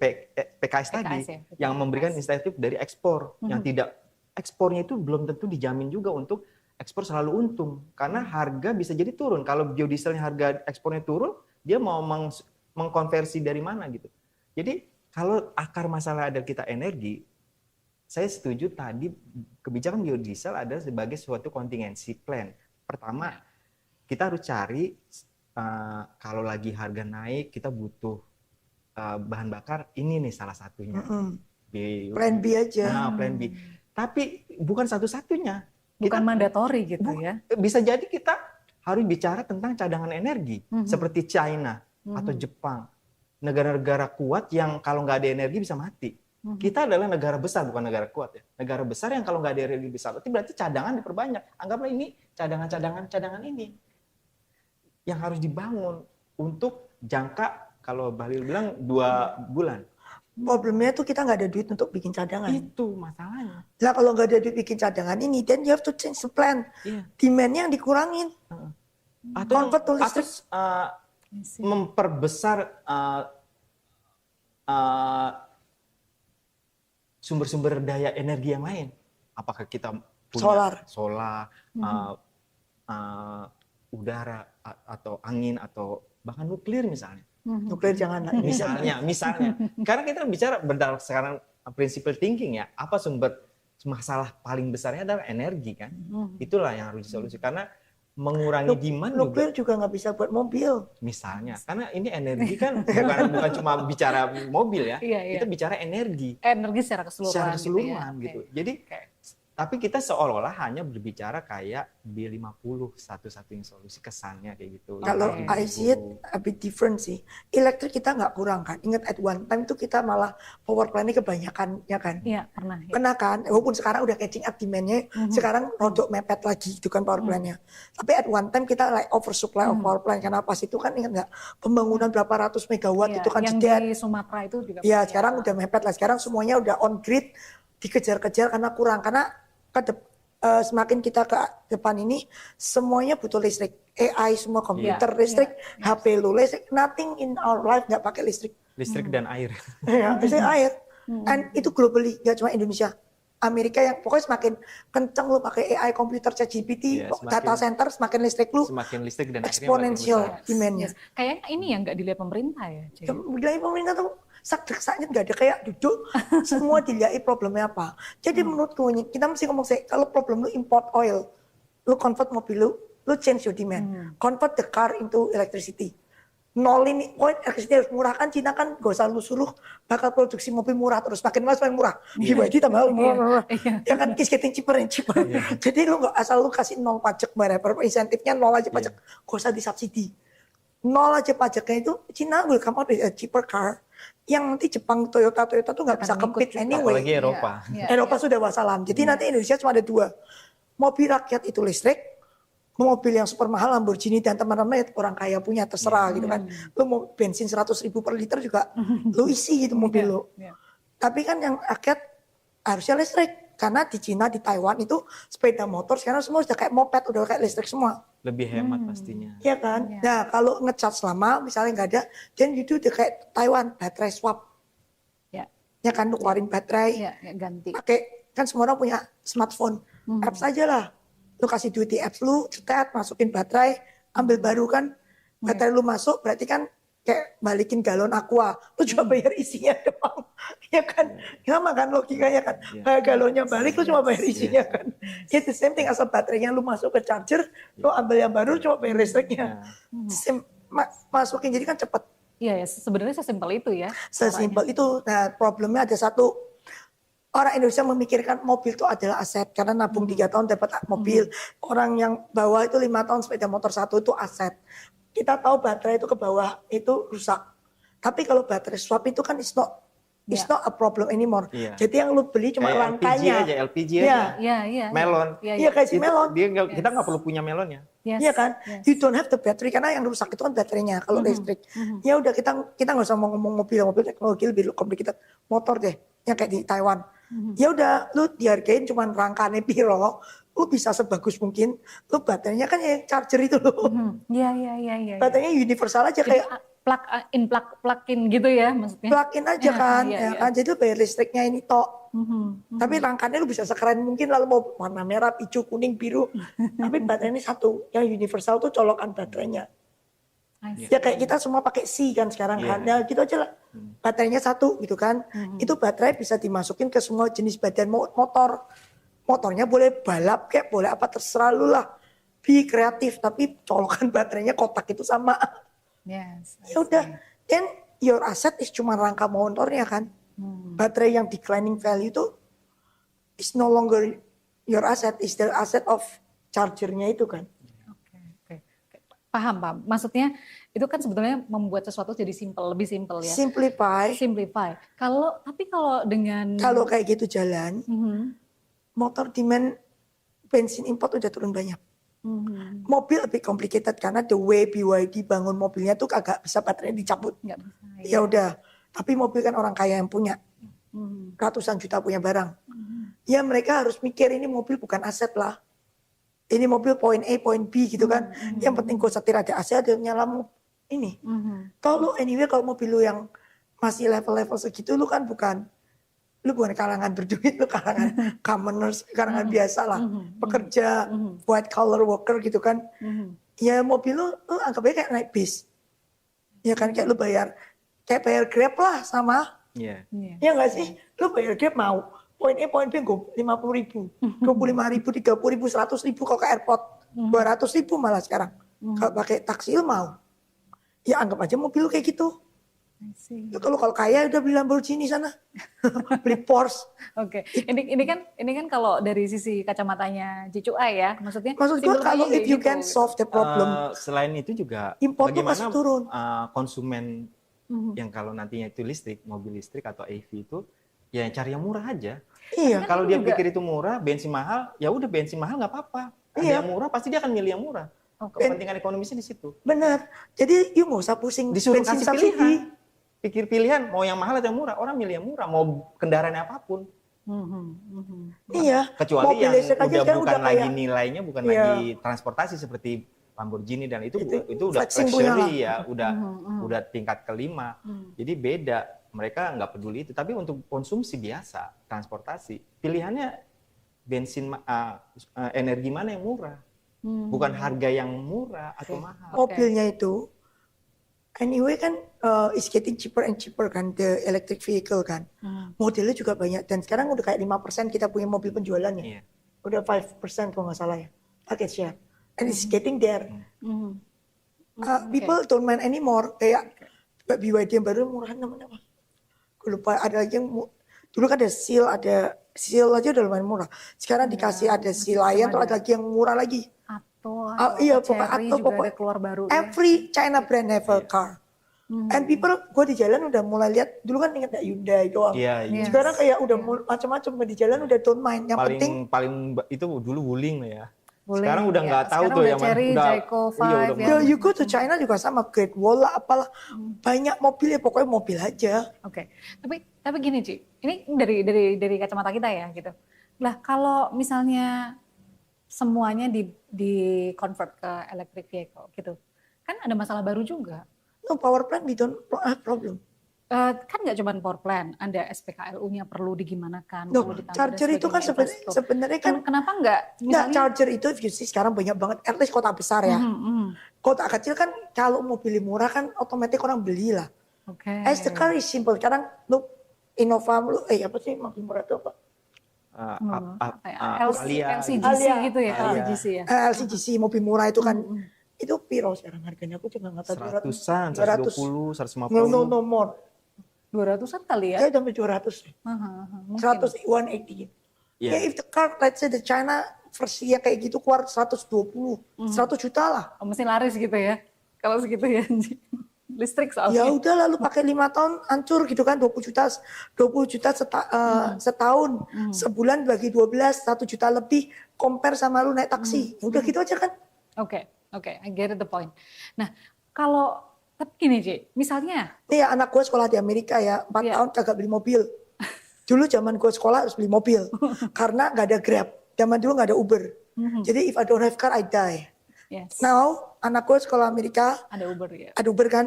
S3: PKS tadi, yang memberikan insentif dari ekspor, yang tidak ekspornya itu belum tentu dijamin juga untuk ekspor selalu untung, karena harga bisa jadi turun. Kalau biodieselnya harga ekspornya turun, dia mau mengkonversi dari mana gitu. Jadi kalau akar masalah ada kita energi, saya setuju tadi kebijakan biodiesel ada sebagai suatu contingency plan. Pertama, kita harus cari kalau lagi harga naik, kita butuh bahan bakar, ini nih salah satunya.
S1: Plan B aja.
S3: Nah, plan B. Tapi bukan satu-satunya.
S2: Bukan mandatori gitu ya.
S3: Bisa jadi kita harus bicara tentang cadangan energi. Seperti China atau Jepang. Negara-negara kuat yang kalau nggak ada energi bisa mati. Kita adalah negara besar, bukan negara kuat ya. Negara besar yang kalau nggak ada energi bisa mati, berarti cadangan diperbanyak. Anggaplah ini cadangan ini yang harus dibangun untuk jangka, kalau Bahlil bilang 2 bulan.
S1: Problemnya tuh kita nggak ada duit untuk bikin cadangan.
S3: Itu masalahnya.
S1: Lah kalau nggak ada duit bikin cadangan ini, then you have to change the plan. Demand-nya yang dikurangin.
S3: Atau memperbesar sumber-sumber daya energi yang lain. apakah kita
S1: Solar.
S3: punya solar, udara atau angin atau bahkan nuklir misalnya.
S1: Nuklir jangan lah.
S3: Misalnya. Karena kita bicara berdasarkan principle thinking ya, apa sumber masalah paling besarnya adalah energi kan. Itulah yang harus disolusi karena mengurangi demand
S1: nuklir juga nggak bisa buat mobil.
S3: Misalnya, karena ini energi kan bukan cuma bicara mobil ya, kita bicara energi.
S2: Energi secara keseluruhan.
S3: Gitu. Jadi, tapi kita seolah-olah hanya berbicara kayak B50 satu-satunya solusi, kesannya kayak gitu.
S1: Kalau I see it a bit different sih. Elektrik kita nggak kurang kan. Ingat at one time itu kita malah power plant-nya kebanyakan ya kan.
S2: Iya, pernah. Ya.
S1: Kena kan, walaupun sekarang udah catching up demand-nya, sekarang rodok mepet lagi itu kan power plant-nya. Tapi at one time kita like oversupply of power plant. Karena pas itu kan ingat nggak, pembangunan berapa ratus megawatt itu kan
S2: yang
S1: jeda.
S2: di Sumatera itu juga.
S1: Ya sekarang udah mepet lah. Sekarang semuanya udah on grid, dikejar-kejar karena kurang. Karena semakin kita ke depan ini semuanya butuh listrik. AI semua komputer listrik, HP lu listrik, nothing in our life nggak pakai listrik.
S3: Listrik dan air.
S1: Ya, listrik air. And itu globally, nggak cuma Indonesia. Amerika yang pokoknya semakin kenceng lu pakai AI komputer ChatGPT, data center semakin listrik lu.
S3: Semakin listrik dan
S1: eksponensial demand-nya.
S2: Kayaknya ini yang nggak dilihat pemerintah ya.
S1: Dilihat pemerintah tuh sak-saknya nggak ada kayak duduk semua dilihat problemnya apa. Jadi menurutku kita mesti ngomong sih kalau problem lu import oil, lu convert mobil lu change your demand, convert the car into electricity. Nol ini, electricity harus murah kan Cina kan gak usah lu suruh bakal produksi mobil murah terus makin murah. BYD tambah murah. Ya kan is getting cheaper and cheaper. Jadi lu nggak asal lu kasih nol pajak bayar insentifnya nol aja pajak, gak usah disubsidi. Nol aja pajaknya itu Cina will come out with a cheaper car. Yang nanti Jepang Toyota tuh nggak bisa compete anyway.
S3: Apalagi Eropa.
S1: Eropa sudah wassalam. Jadi nanti Indonesia cuma ada dua. Mobil rakyat itu listrik, mobil yang super mahal Lamborghini dan teman-teman orang kaya punya terserah gitu kan. Lu mau bensin 100.000 per liter juga lu isi gitu mobil lu. Tapi kan yang rakyat harusnya listrik. Karena di Cina, di Taiwan itu sepeda motor sekarang semua sudah kayak moped, udah kayak listrik semua.
S3: Lebih hemat pastinya.
S1: Iya kan? Nah kalau ngecas lama misalnya nggak ada, dan itu udah kayak Taiwan, baterai swap. Ya kan, lu keluarin baterai,
S2: ganti.
S1: Pakai, kan semua orang punya smartphone. Apps aja lah. Lu kasih duit di apps lu, cetet, masukin baterai, ambil baru kan. Baterai lu masuk berarti kan kayak balikin galon aqua, lu cuma bayar isinya doang, ya kan? Sama kan logikanya kan? Galonnya balik, lu cuma bayar isinya kan? It's the same thing asal baterainya lu masuk ke charger, lu ambil yang baru cuma bayar listriknya. Masukin jadi kan cepet.
S2: Iya ya, sebenarnya sesimpel itu ya.
S1: Sesimpel itu. Nah problemnya ada satu. Orang Indonesia memikirkan mobil itu adalah aset karena nabung 3 tahun dapat mobil. Orang yang bawa itu 5 tahun sepeda motor 1 itu aset. Kita tahu baterai itu ke bawah itu rusak. Tapi kalau baterai swap itu kan it's not a problem anymore. Jadi yang lu beli cuma rangkanya.
S3: LPG aja. Melon.
S1: Iya kayak si melon.
S3: Kita nggak perlu punya melonnya.
S1: Iya kan? You don't have the battery karena yang rusak itu kan baterainya kalau listrik. Ya udah kita nggak usah mau ngomong mobil teknologi lebih complicated. Motor deh yang kayak di Taiwan. Ya udah lu dihargain cuma rangkanya piro. Lu bisa sebagus mungkin, lu baterainya kan yang charger itu loh.
S2: Iya.
S1: Baterainya universal aja kayak
S2: plug in gitu ya maksudnya.
S1: Plug in aja kan, kan. Jadi lu bayar listriknya ini tok. Tapi rangkanya lu bisa sekeren mungkin lalu mau warna merah, hijau, kuning, biru. Tapi baterainya satu, yang universal tuh colokan baterainya. Ya kayak kita semua pakai C kan sekarang kan, ya gitu aja lah. Baterainya satu gitu kan. Itu baterai bisa dimasukin ke semua jenis badan motor. Motornya boleh balap kayak boleh apa terserah lu lah. Be kreatif tapi colokan baterainya kotak itu sama. Ya udah. Then your asset is cuma rangka motornya kan. Baterai yang declining value itu is no longer your asset, is the asset of chargernya itu kan.
S2: Oke. Paham. Maksudnya itu kan sebetulnya membuat sesuatu jadi lebih simple ya.
S1: Simplify.
S2: Tapi kalau dengan
S1: kalau kayak gitu jalan, motor demand bensin import udah turun banyak. Mobil lebih complicated karena the way BYD bangun mobilnya tuh agak bisa baterainya dicabut. Ya udah, tapi mobil kan orang kaya yang punya. Ratusan juta punya barang. Ya mereka harus mikir ini mobil bukan aset lah. Ini mobil point A, point B gitu kan. Yang penting gue setir ada AC, ada nyala ini. Kalau anyway kalau mobil lu yang masih level-level segitu lu kan bukan lu bukan kalangan berduit, lu kalangan commoners, kalangan biasa lah, pekerja, white collar worker gitu kan. Ya mobil lu anggap aja kayak naik bis. Ya kan kayak lu bayar Grab lah sama.
S3: Iya.
S1: Ya nggak sih? Lu bayar Grab mau. Poin A, poin B, gue 50.000, 25.000, 30.000, 100.000 kalau ke airport. 200.000 malah sekarang. Kalau pakai taksi lu mau. Ya anggap aja mobil lu kayak gitu. Ya, kalau kaya udah beli Lamborghini sana. Beli Porsche.
S2: Oke. Ini kan kalau dari sisi kacamatanya Cicu Ai ya, maksud gue
S1: kalau if you can solve the problem.
S3: Selain itu juga
S1: import
S3: bagaimana
S1: turun.
S3: Konsumen yang kalau nantinya itu listrik, mobil listrik atau EV itu ya cari yang murah aja.
S1: Iya.
S3: Kalau dia pikir itu murah, bensin mahal, ya udah bensin mahal nggak apa-apa. Ada yang murah pasti dia akan milih yang murah. Kepentingan ekonomisnya di situ.
S1: Benar. Jadi you nggak usah pusing
S3: disuruh
S1: bensin
S3: kasih
S1: subsidi.
S3: Pilihan. Pikir pilihan mau yang mahal atau yang murah, orang milih yang murah, mau kendaraan apapun.
S1: Iya.
S3: Kecuali yang bukan
S1: udah
S3: lagi
S1: kayak,
S3: nilainya bukan lagi transportasi seperti Lamborghini dan itu udah luxury ya, udah tingkat kelima. Jadi beda, mereka nggak peduli itu. Tapi untuk konsumsi biasa, transportasi, pilihannya bensin energi mana yang murah, bukan harga yang murah atau mahal.
S1: Mobilnya itu anyway kan is getting cheaper and cheaper kan, the electric vehicle kan. Modelnya juga banyak dan sekarang udah kayak 5% kita punya mobil penjualannya.
S3: Iya.
S1: Udah 5% kalau nggak salah ya, market share. And it's getting there. People don't mind anymore. Kayak BYD yang baru murahan namanya apa? Gue lupa, ada lagi yang dulu kan ada seal aja udah lumayan murah. Sekarang dikasih ada seal lain, terus ada lagi yang murah lagi. Iya, pokoknya
S2: keluar baru.
S1: Every China brand have a car. And people, gue di jalan udah mulai lihat, dulu kan ingat Hyundai doang.
S3: Iya.
S1: Sekarang kayak udah macam-macam di jalan udah don't mind. Yang
S3: paling itu dulu Wuling lah ya.
S2: Wuling,
S3: sekarang udah nggak tahu tuh yang mana.
S2: Jayco 5.
S1: You go to China juga sama, Great Wall lah, apalah. Banyak mobil ya, pokoknya mobil aja.
S2: Oke. Tapi gini Ci, ini dari kacamata kita ya gitu. Lah kalau misalnya semuanya di convert ke electric vehicle gitu, kan ada masalah baru juga.
S1: No, power plant we don't have problem.
S2: Kan nggak cuma power plant, ada SPKLU-nya perlu digimanakan.
S1: No, charger itu kan sebenarnya kan
S2: kenapa nggak?
S1: Misalnya, charger itu if you see sekarang banyak banget, at least kota besar ya. Kota kecil kan kalau mobil murah kan otomatis orang beli lah. As the car is simple. Sekarang lu Innova lu, apa sih mobil murah itu apa?
S2: LCGC gitu ya, LCGC ya.
S1: LCGC mobil murah itu kan itu piro sekarang harganya, aku juga nggak tahu.
S3: 100-an, 120, 150.
S1: No more.
S2: 200-an kali ya?
S1: Sampai 200. 100, 180. Ya if the car, let's say the China versi yang kayak gitu keluar 120, 100 juta lah.
S2: Mesin laris gitu ya? Kalau segitu ya. Listrik soalnya.
S1: Ya udah lalu pakai 5 tahun hancur gitu kan, 20 juta setahun, sebulan bagi 12, 1 juta lebih, compare sama lu naik taksi. Udah gitu aja kan.
S2: Oke, I get the point. Nah, kalau tapi gini Ci, misalnya.
S1: Nih ya, anak gue sekolah di Amerika ya, 4 tahun kagak beli mobil. Dulu zaman gue sekolah harus beli mobil, karena nggak ada Grab. Zaman dulu nggak ada Uber. Jadi if I don't have car, I die.
S2: Yes.
S1: Now, anak gue sekolah Amerika,
S2: ada Uber ya.
S1: Ada Uber kan,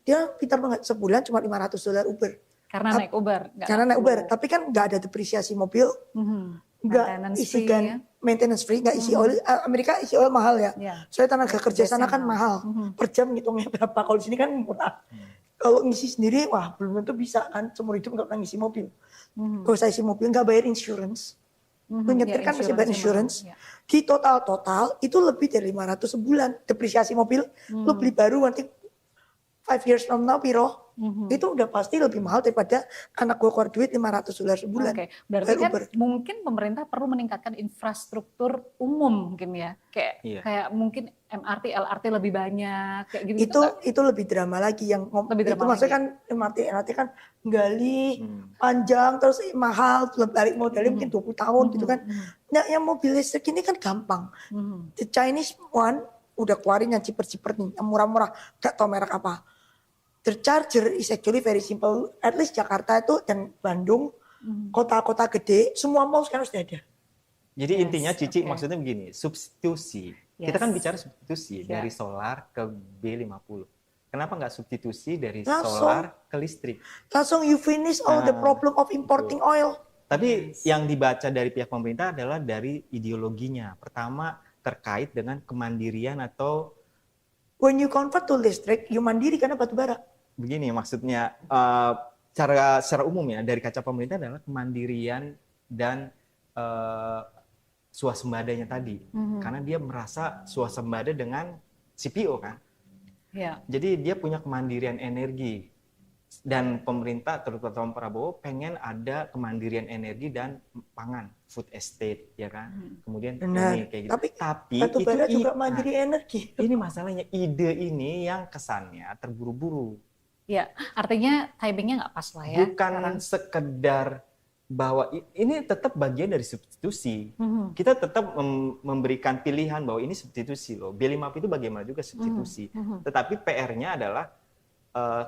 S1: dia pintar banget, sebulan cuma $500 Uber.
S2: Karena naik Uber.
S1: Karena naik Uber, tapi kan nggak ada depresiasi mobil, nggak isi kan. Ya? Maintenance free, nggak isi oil. Amerika isi oil mahal ya. Soalnya tenaga kerja sana kan mahal. Per jam ngitungnya berapa. Kalau di sini kan murah. Kalau ngisi sendiri, wah belum tentu bisa kan. Seumur hidup nggak pernah ngisi mobil. Kalau saya isi mobil nggak bayar insurance. Nyetir kan masih bayar insurance. Di total itu lebih dari 500 sebulan. Depresiasi mobil, lu beli baru nanti 5 years from now piro. Itu udah pasti lebih mahal daripada anak gue keluar duit $500 sebulan.
S2: Berarti kan mungkin pemerintah perlu meningkatkan infrastruktur umum mungkin ya. Kayak mungkin MRT, LRT lebih banyak kayak gitu.
S1: Itu lebih drama lagi yang maksudnya kan MRT kan gali panjang terus mahal, balik modalnya mungkin 20 tahun gitu kan. Nah, yang mobil listrik ini kan gampang. The Chinese one udah keluarin yang ciper-ciper nih, yang murah-murah, gak tau merek apa. The charger is actually very simple. At least Jakarta itu dan Bandung, kota-kota gede, semua mall sekarang sudah ada.
S3: Jadi intinya Cici maksudnya begini, substitusi. Kita kan bicara substitusi dari solar ke B50. Kenapa nggak substitusi dari
S1: Langsung.
S3: solar ke listrik?
S1: Langsung you finish all the problem of importing oil.
S3: Tapi yang dibaca dari pihak pemerintah adalah dari ideologinya. Pertama, terkait dengan kemandirian atau
S1: When you convert to listrik, you mandiri karena batu bara.
S3: begini maksudnya secara umum ya dari kaca pemerintah adalah kemandirian dan swasembadanya tadi. Karena dia merasa swasembada dengan CPO kan.
S2: Ya.
S3: Jadi dia punya kemandirian energi. Dan pemerintah terutama Prabowo pengen ada kemandirian energi dan pangan, food estate ya kan. Kemudian
S1: Benar.
S3: ini kayak gitu.
S1: Tapi batu bara juga mandiri energi.
S3: Ini masalahnya ide ini yang kesannya terburu-buru.
S2: Ya, artinya timingnya nggak pas lah ya.
S3: Bukan sekedar bahwa ini tetap bagian dari substitusi. Kita tetap memberikan pilihan bahwa ini substitusi loh. B5 itu bagaimana juga substitusi. Tetapi PR-nya adalah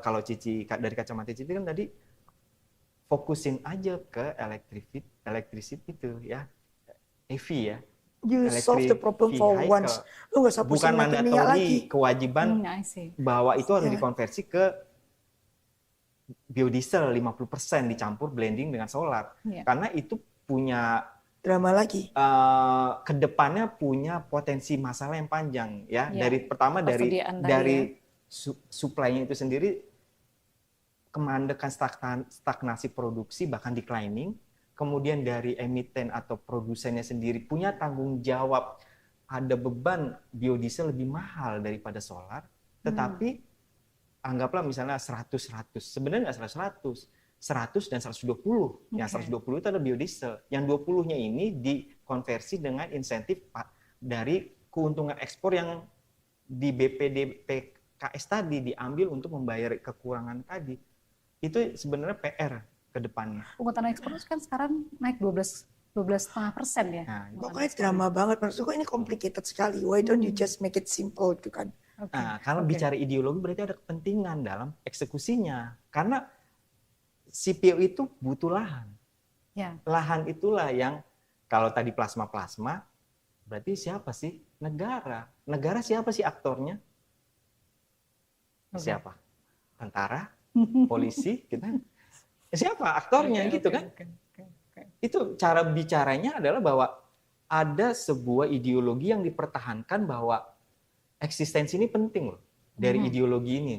S3: kalau Cici dari kacamata Cici kan tadi fokusin aja ke electricity itu ya. EV ya.
S1: You solve the problem for once. Lu nggak usah pusing
S3: bukan mandatori kewajiban bahwa itu harus dikonversi ke biodiesel 50% dicampur blending dengan solar. Karena itu punya
S1: drama lagi.
S3: Kedepannya punya potensi masalah yang panjang ya. Dari pertama dari supply-nya itu sendiri kemandekan stagnasi produksi bahkan declining. Kemudian dari emiten atau produsennya sendiri punya tanggung jawab, ada beban biodiesel lebih mahal daripada solar, tetapi anggaplah misalnya 100, sebenarnya nggak 100 dan 120. Yang 120 itu ada biodiesel. Yang 20-nya ini dikonversi dengan insentif dari keuntungan ekspor yang di BPDPKS tadi diambil untuk membayar kekurangan tadi. Itu sebenarnya PR ke depannya.
S2: Pungutan ekspor kan sekarang naik 12,5% ya.
S3: Nah,
S1: pokoknya drama banget. Maksudku ini complicated sekali. Why don't you just make it simple gitu kan?
S3: Nah, kalau bicara ideologi berarti ada kepentingan dalam eksekusinya. Karena CPO itu butuh lahan.
S2: Ya.
S3: Lahan itulah yang kalau tadi plasma-plasma, berarti siapa sih? Negara. Negara siapa sih aktornya? Siapa? Tentara? Polisi? Kita? Siapa aktornya gitu kan? Itu cara bicaranya adalah bahwa ada sebuah ideologi yang dipertahankan bahwa eksistensi ini penting loh dari ideologi ini.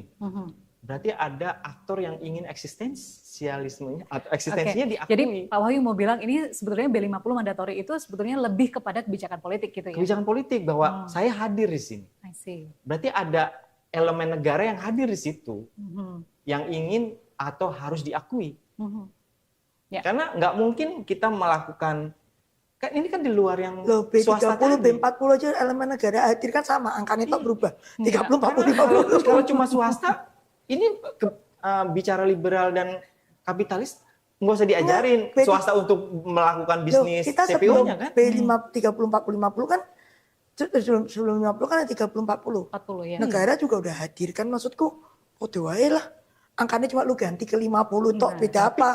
S3: Berarti ada aktor yang ingin eksistensialismenya atau eksistensinya diakui.
S2: Jadi Pak Wahyu mau bilang ini sebetulnya B50 mandatori itu sebetulnya lebih kepada kebijakan politik gitu ya?
S3: Kebijakan politik bahwa saya hadir di sini.
S2: I see.
S3: Berarti ada elemen negara yang hadir di situ yang ingin atau harus diakui. Karena nggak mungkin kita melakukan, kan ini kan di luar yang swasta tadi.
S1: B30, B40 aja elemen negara hadir kan sama, angkanya itu berubah. 30, 40, 50.
S3: Kalau cuma swasta, ini bicara liberal dan kapitalis, nggak usah diajarin swasta untuk melakukan bisnis CPO-nya kan.
S1: B30, 40, 50 kan, sebelum 50 kan ada 30, 40.
S2: 40 ya.
S1: Negara juga udah hadir kan, maksudku, wae lah. Angkanya cuma lu ganti ke 50, tok beda apa.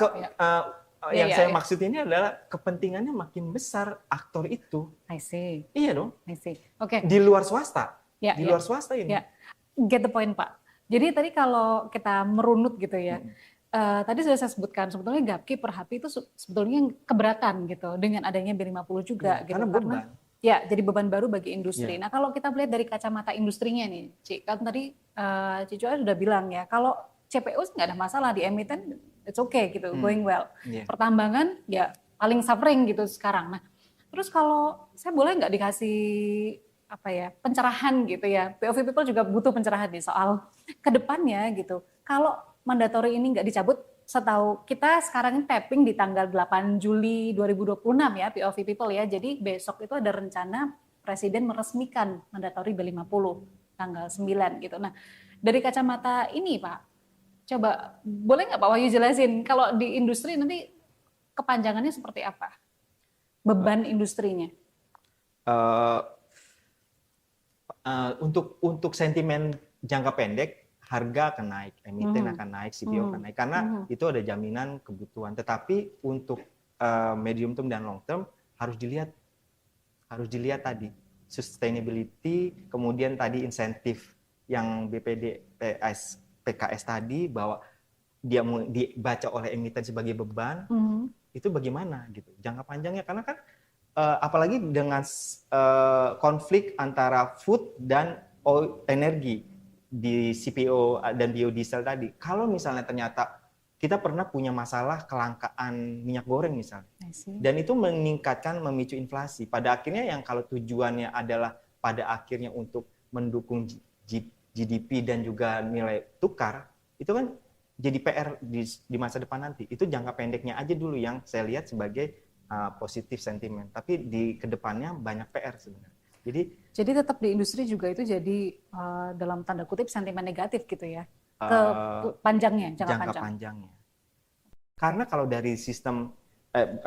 S3: Yang saya maksud ini adalah kepentingannya makin besar aktor itu.
S2: I see.
S3: Iya dong.
S2: I see. Oke.
S3: Di luar swasta. Di luar swasta ini.
S2: Get the point, Pak. Jadi tadi kalau kita merunut gitu ya, tadi sudah saya sebutkan sebetulnya Gapki per HP itu sebetulnya keberatan gitu dengan adanya B50 juga gitu.
S3: Karena beban.
S2: Ya, jadi beban baru bagi industri. Nah, kalau kita melihat dari kacamata industrinya nih, Cik, kan tadi Cicu sudah bilang ya, kalau CPO nggak ada masalah di emiten, it's okay gitu, going well. Pertambangan ya paling suffering gitu sekarang. Nah, terus kalau saya boleh nggak dikasih pencerahan gitu ya? POV People juga butuh pencerahan nih soal kedepannya gitu. Kalau mandatori ini nggak dicabut, setahu kita sekarang ini tapping di tanggal 8 Juli 2026 ya POV People ya. Jadi besok itu ada rencana Presiden meresmikan mandatori B50 tanggal 9 gitu. Nah, dari kacamata ini Pak, coba boleh nggak Pak Wahyu jelasin kalau di industri nanti kepanjangannya seperti apa? Beban industrinya?
S3: Untuk sentimen jangka pendek, harga akan naik, emiten akan naik, CPO akan naik, karena itu ada jaminan kebutuhan. Tetapi untuk medium term dan long term harus dilihat tadi sustainability, kemudian tadi insentif yang BPD PKS tadi bahwa dia mau dibaca oleh emiten sebagai beban, itu bagaimana gitu jangka panjangnya, karena kan apalagi dengan konflik antara food dan energi di CPO dan biodiesel tadi. Kalau misalnya ternyata kita pernah punya masalah kelangkaan minyak goreng misalnya, dan itu meningkatkan, memicu inflasi. Pada akhirnya yang kalau tujuannya adalah pada akhirnya untuk mendukung GDP dan juga nilai tukar, itu kan jadi PR di masa depan nanti. Itu jangka pendeknya aja dulu yang saya lihat sebagai positif sentimen. Tapi di kedepannya banyak PR sebenarnya. Jadi
S2: tetap di industri juga itu jadi dalam tanda kutip sentimen negatif gitu ya, ke panjangnya, jangka
S3: panjangnya. Karena kalau dari sistem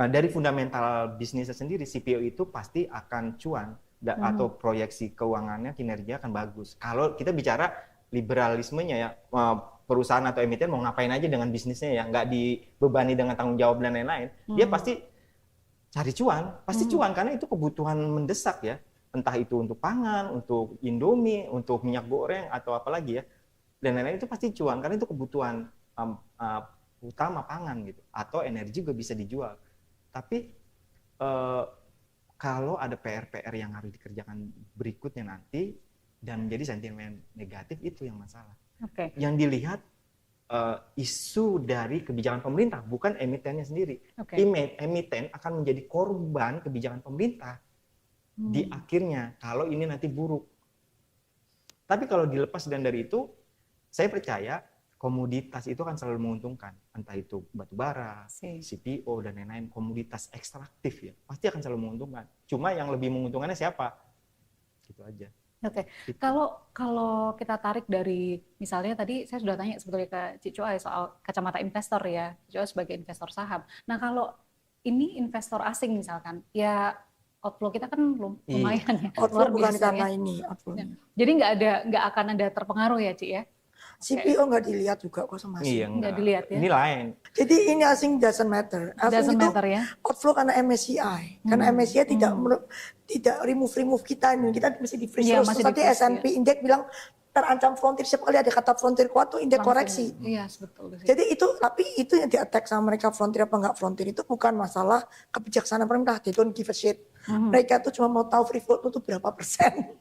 S3: dari fundamental bisnisnya sendiri, CPO itu pasti akan cuan atau proyeksi keuangannya, kinerja akan bagus. Kalau kita bicara liberalismenya ya, perusahaan atau emiten mau ngapain aja dengan bisnisnya ya, nggak dibebani dengan tanggung jawab dan lain-lain, dia pasti cari cuan, cuan karena itu kebutuhan mendesak ya, entah itu untuk pangan, untuk Indomie, untuk minyak goreng atau apalagi ya, dan lain-lain itu pasti cuan karena itu kebutuhan utama pangan gitu, atau energi juga bisa dijual. Tapi kalau ada PR-PR yang harus dikerjakan berikutnya nanti dan menjadi sentimen negatif, itu yang masalah. Yang dilihat isu dari kebijakan pemerintah, bukan emitennya sendiri. Emiten akan menjadi korban kebijakan pemerintah di akhirnya kalau ini nanti buruk. Tapi kalau dilepas dan dari itu, saya percaya komoditas itu akan selalu menguntungkan, entah itu batu bara, CPO dan lain-lain, komoditas ekstraktif ya, pasti akan selalu menguntungkan. Cuma yang lebih menguntungkannya siapa? Gitu aja.
S2: Kalau kita tarik dari, misalnya tadi saya sudah tanya sebetulnya ke Cik Coai soal kacamata investor ya, Cik Coai sebagai investor saham. Nah kalau ini investor asing misalkan, ya outflow kita kan lumayan ya.
S1: Outflow bukan karena
S2: ya.
S1: ini outflow.
S2: Jadi nggak akan ada terpengaruh ya Cik ya?
S1: CPO nggak dilihat juga kok sama asing.
S3: Iya,
S2: nggak dilihat ya.
S3: Ini lain.
S1: Jadi ini asing doesn't matter. Asing itu
S2: ya?
S1: outflow karena MSCI. Karena MSCI tidak remove kita ini, kita masih di freeze terus. Nanti S&P Index bilang terancam frontier, setiap kali ada kata frontier kuat tuh indeks koreksi.
S2: Iya, betul.
S1: Jadi tapi itu yang di-attack sama mereka, frontier apa enggak frontier itu bukan masalah kebijaksanaan pemerintah. They don't give a shit. Mereka tuh cuma mau tahu free float itu berapa persen.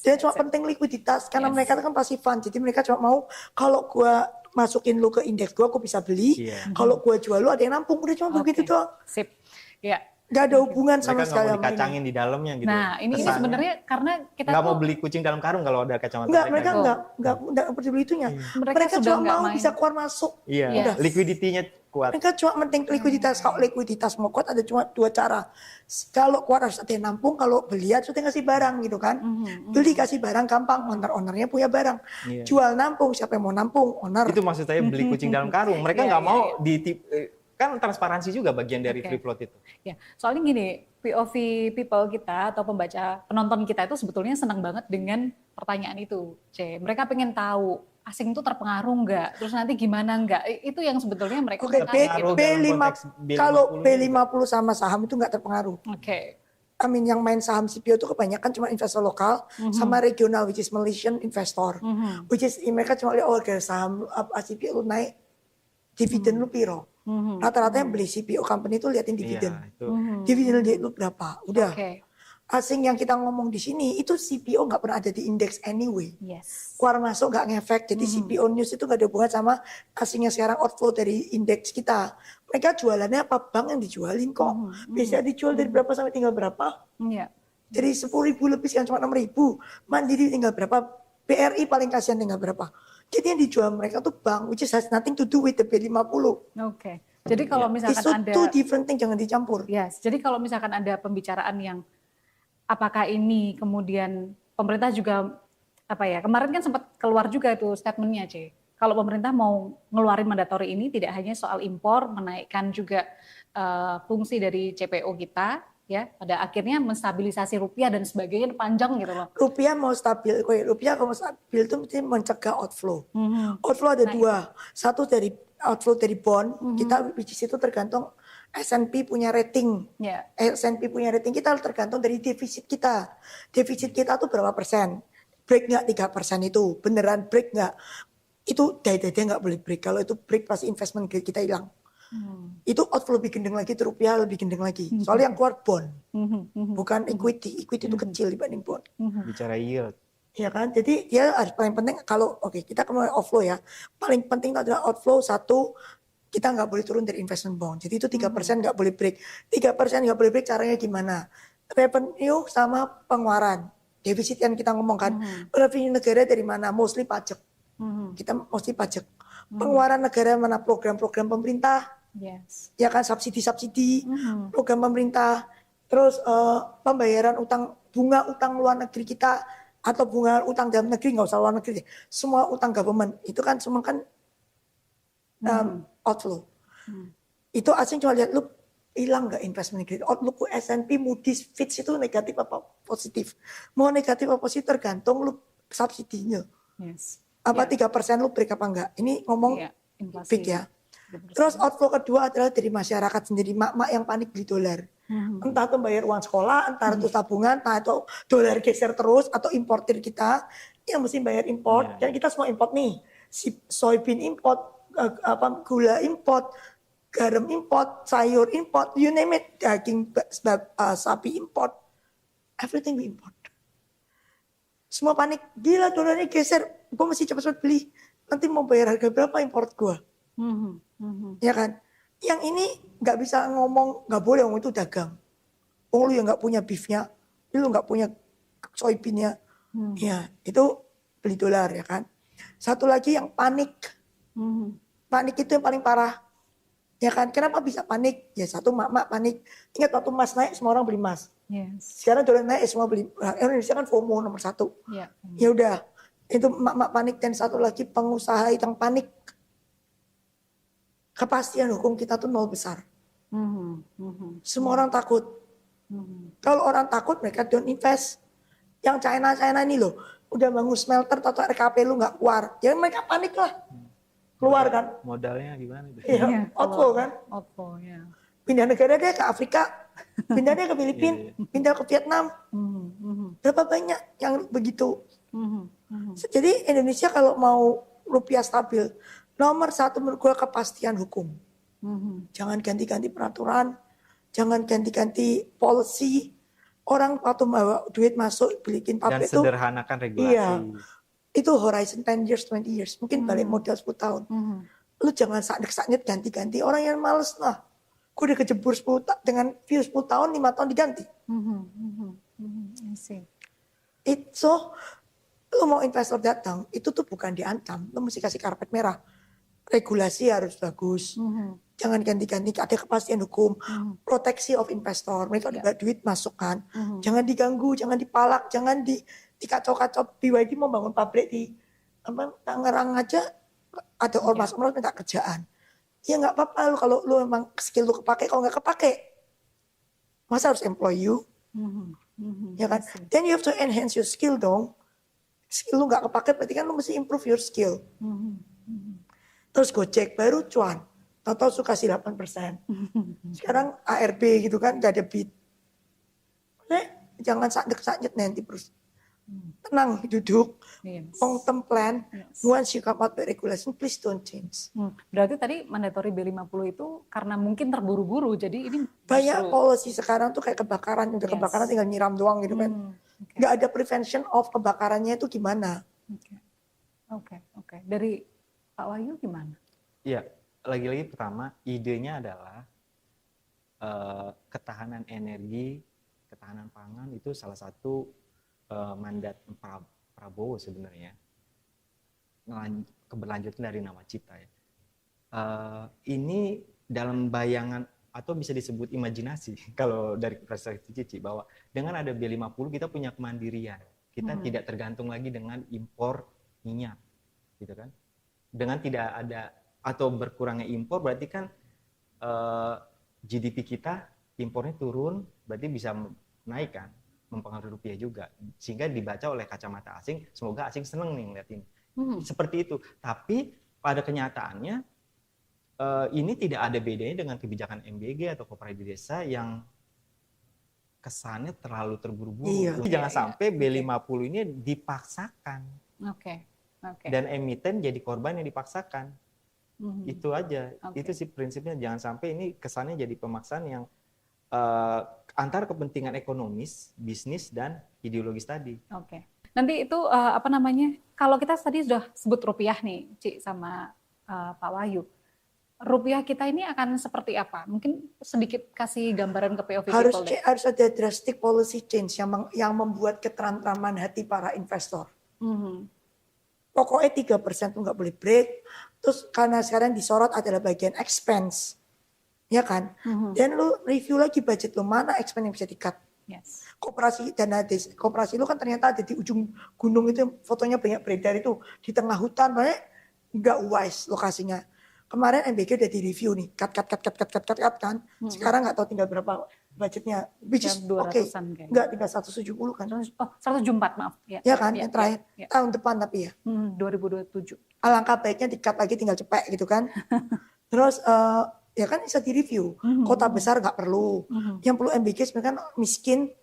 S1: Dia cuma penting likuiditas karena mereka kan pasifan. Jadi mereka cuma mau kalau gua masukin lu ke indeks gua bisa beli. Kalau gua jual lu ada yang nampung, udah cuma begitu doang.
S2: Sip. Ya.
S1: Gak ada hubungan sama sekali.
S3: Mereka nggak mau dikacangin di dalamnya gitu.
S2: Nah ini sebenarnya karena kita
S3: nggak mau beli kucing dalam karung kalau ada kacamata.
S1: Mereka nggak peduli itunya. Mereka cuma mau bisa keluar masuk.
S3: Iya. Liquidity-nya kuat.
S1: Mereka cuma penting likuiditas. Kalau likuiditas mau kuat ada cuma dua cara. Kalau keluar harus ada yang nampung, kalau beli harus ada yang kasih barang gitu kan. Beli kasih barang gampang, owner-ownernya punya barang. Jual nampung, siapa yang mau nampung? Owner.
S3: Itu maksud saya beli kucing dalam karung. Mereka nggak mau kan transparansi juga bagian dari free float itu.
S2: Ya, soalnya gini, POV people kita atau penonton kita itu sebetulnya senang banget dengan pertanyaan itu, C. Mereka pengen tahu asing itu terpengaruh nggak, terus nanti gimana nggak? Itu yang sebetulnya mereka
S1: kalau B50 sama saham itu nggak terpengaruh. Yang main saham CPO itu kebanyakan cuma investor lokal sama regional, which is Malaysian investor, which is mereka cuma lihat saham CPO lu naik, dividen lu piro. Rata-rata yang beli CPO company itu liatin dividen. Dividen lu berapa? Udah. Asing yang kita ngomong di sini itu CPO nggak pernah ada di indeks anyway. Keluar masuk nggak ngefek. Jadi CPO news itu nggak ada hubungan sama asing yang sekarang outflow dari indeks kita. Mereka jualannya apa? Bank yang dijualin kok. Bisa dijual dari berapa sampai tinggal berapa? Dari 10.000 lebih sekarang cuma 6.000. Mandiri tinggal berapa? BRI paling kasihan tinggal berapa? Jadi yang dijual mereka tuh bank, which is has nothing to do with the B50.
S2: Jadi kalau misalkan ada
S1: two different thing, jangan dicampur.
S2: Jadi kalau misalkan ada pembicaraan yang apakah ini kemudian pemerintah juga kemarin kan sempat keluar juga itu statementnya, C. Kalau pemerintah mau ngeluarin mandatory ini tidak hanya soal impor, menaikkan juga fungsi dari CPO kita, ya pada akhirnya menstabilisasi rupiah dan sebagainya panjang gitu loh.
S1: Rupiah mau stabil, rupiah kalau mau stabil itu mesti mencegah outflow. Outflow ada dua, satu dari outflow dari bond, kita which is itu tergantung S&P punya rating. S&P punya rating kita tergantung dari defisit kita. Defisit kita tuh berapa persen? break nggak 3% itu? Beneran break nggak? Itu dai-dai nggak boleh break. Kalau itu break pasti investment grade kita hilang. Itu outflow lebih gendeng lagi, itu rupiah lebih gendeng lagi. Soalnya yang keluar bond, bukan equity. Equity itu kecil dibanding bond.
S3: Bicara yield.
S1: Ya kan, jadi dia harus paling penting kalau kita kembali outflow ya. Paling penting adalah outflow satu, kita nggak boleh turun dari investment bond. Jadi itu 3% nggak boleh break. 3% nggak boleh break, caranya gimana? Revenue sama pengeluaran. Defisit yang kita ngomongkan. Revenue negara dari mana? Mostly pajak. Kita mostly pajak. Pengeluaran negara mana? Program-program pemerintah.
S2: Yes.
S1: Ya kan, subsidi-subsidi, program pemerintah. Terus pembayaran bunga utang luar negeri kita, atau bunga utang dalam negeri, nggak usah luar negeri, semua utang government itu kan semua kan outflow. Itu asing cuma lihat lu hilang nggak investment grade. Outlook S&P, Moody's, Fitch itu negatif apa positif. Mau negatif apa positif tergantung lu subsidinya.
S2: Yes.
S1: Apa 3% lu break apa enggak. Ini ngomong big ya. Terus outflow kedua adalah dari masyarakat sendiri, mak-mak yang panik beli dolar. Entah itu bayar uang sekolah, entah itu tabungan, entah itu dolar geser terus, atau importir kita yang mesti bayar import. Dan kita semua import nih, soybean import, gula import, garam import, sayur import, you name it, daging sapi import, everything we import. Semua panik, gila dolarnya geser, gue mesti cepat-cepat beli, nanti mau bayar harga berapa import gue. Ya kan? Yang ini nggak bisa ngomong, nggak boleh ngomong itu dagang. Lu yang nggak punya beefnya, lu nggak punya soybeannya, ya itu beli dolar ya kan. Satu lagi yang panik, panik itu yang paling parah, ya kan? Kenapa bisa panik? Ya satu mak-mak panik. Ingat waktu emas naik semua orang beli emas.
S2: Yes.
S1: Sekarang dolar naik semua beli. Indonesia kan FOMO nomor 1. Ya udah, itu mak-mak panik. Dan satu lagi pengusaha yang panik. Kepastian hukum kita tuh nol besar. Semua orang takut. Kalau orang takut mereka don't invest. Yang China ini loh, udah bangun smelter atau RKP lu nggak keluar, ya mereka panik lah. Keluar kan?
S3: Modalnya gimana?
S1: Iya, outflow kan?
S2: Outflow, ya.
S1: Pindah negara dia ke Afrika, pindah dia ke Filipina, pindah ke Vietnam. Berapa banyak yang begitu? Jadi Indonesia kalau mau rupiah stabil, nomor 1 menurut gue kepastian hukum. Jangan ganti-ganti peraturan, jangan ganti-ganti policy. Orang waktu bawa duit masuk beliin pabrik itu.
S3: Dan sederhanakan regulasi.
S1: Iya, itu horizon 10 years, 20 years. Mungkin balik modal 10 tahun. Lu jangan sakit-sakit ganti-ganti. Orang yang males lah. Gue udah kejebur dengan view 10 tahun, 5 tahun diganti. So, lu mau investor datang, itu tuh bukan diancam. Lu mesti kasih karpet merah. Regulasi harus bagus. Jangan ganti-ganti, ada kepastian hukum. Proteksi of investor. Mereka udah duit masukkan. Jangan diganggu, jangan dipalak, jangan dikacau-kacau. BYD mau bangun pabrik di Tangerang aja, ada ormas-ormas minta kerjaan. Ya nggak apa-apa lu kalau lu memang skill lu kepake, kalau nggak kepake, masa harus employ you? Ya kan? Then you have to enhance your skill dong. Skill lu nggak kepake, berarti kan lu mesti improve your skill. Terus Gojek baru cuan, tahu-tahu suka kasih 8%. Sekarang ARB gitu kan, gak ada beat. Jangan sakit-sakit nanti terus. Tenang, duduk, long term plan. Once you come out with regulation, please don't change.
S2: Berarti tadi mandatory B50 itu karena mungkin terburu-buru, jadi ini
S1: banyak policy sekarang tuh kayak kebakaran, udah kebakaran tinggal nyiram doang gitu kan. Gak ada prevention of kebakarannya itu gimana.
S2: Oke. Dari Pak Wahyu gimana?
S3: Iya, lagi-lagi pertama idenya adalah ketahanan energi, ketahanan pangan itu salah satu mandat Prabowo sebenarnya. Keberlanjutan dari nawacita ya. Ini dalam bayangan atau bisa disebut imajinasi kalau dari perspektif Cici, bahwa dengan ada B50 kita punya kemandirian. Kita tidak tergantung lagi dengan impor minyak, gitu kan. Dengan tidak ada atau berkurangnya impor berarti kan GDP kita impornya turun, berarti bisa naik kan, mempengaruhi rupiah juga, sehingga dibaca oleh kacamata asing, semoga asing seneng nih ngeliat ini. Seperti itu. Tapi pada kenyataannya ini tidak ada bedanya dengan kebijakan MBG atau koperasi desa yang kesannya terlalu terburu-buru.
S1: Iya.
S3: Jangan sampai B50 ini dipaksakan.
S2: Oke.
S3: Dan emiten jadi korban yang dipaksakan. Itu aja.
S2: Oke.
S3: Itu sih prinsipnya, jangan sampai ini kesannya jadi pemaksaan yang antara kepentingan ekonomis, bisnis, dan ideologis tadi.
S2: Oke. Nanti itu kalau kita tadi sudah sebut rupiah nih, Ci sama Pak Wahyu. Rupiah kita ini akan seperti apa? Mungkin sedikit kasih gambaran ke POV people deh.
S1: Harus ada drastic policy change yang membuat ketentraman hati para investor. Pokoknya 3% tuh nggak boleh break. Terus karena sekarang disorot adalah bagian expense. Ya kan? Dan lu review lagi budget lu, mana expense yang bisa di-cut.
S2: Yes.
S1: Koperasi lu kan ternyata ada di ujung gunung itu, fotonya banyak beredar itu, di tengah hutan, makanya nggak wise lokasinya. Kemarin MBG udah di review nih, cut kan. Sekarang nggak tahu tinggal berapa budgetnya, which is oke. Nggak, tinggal 170 kan.
S2: 174, maaf.
S1: Ya kan, yang terakhir. Tahun depan tapi ya.
S2: 2027.
S1: Alangkah baiknya di-cut lagi, tinggal cepet gitu kan. Terus ya kan bisa di-review. Kota besar nggak perlu. Yang perlu MBG sebenarnya kan miskin,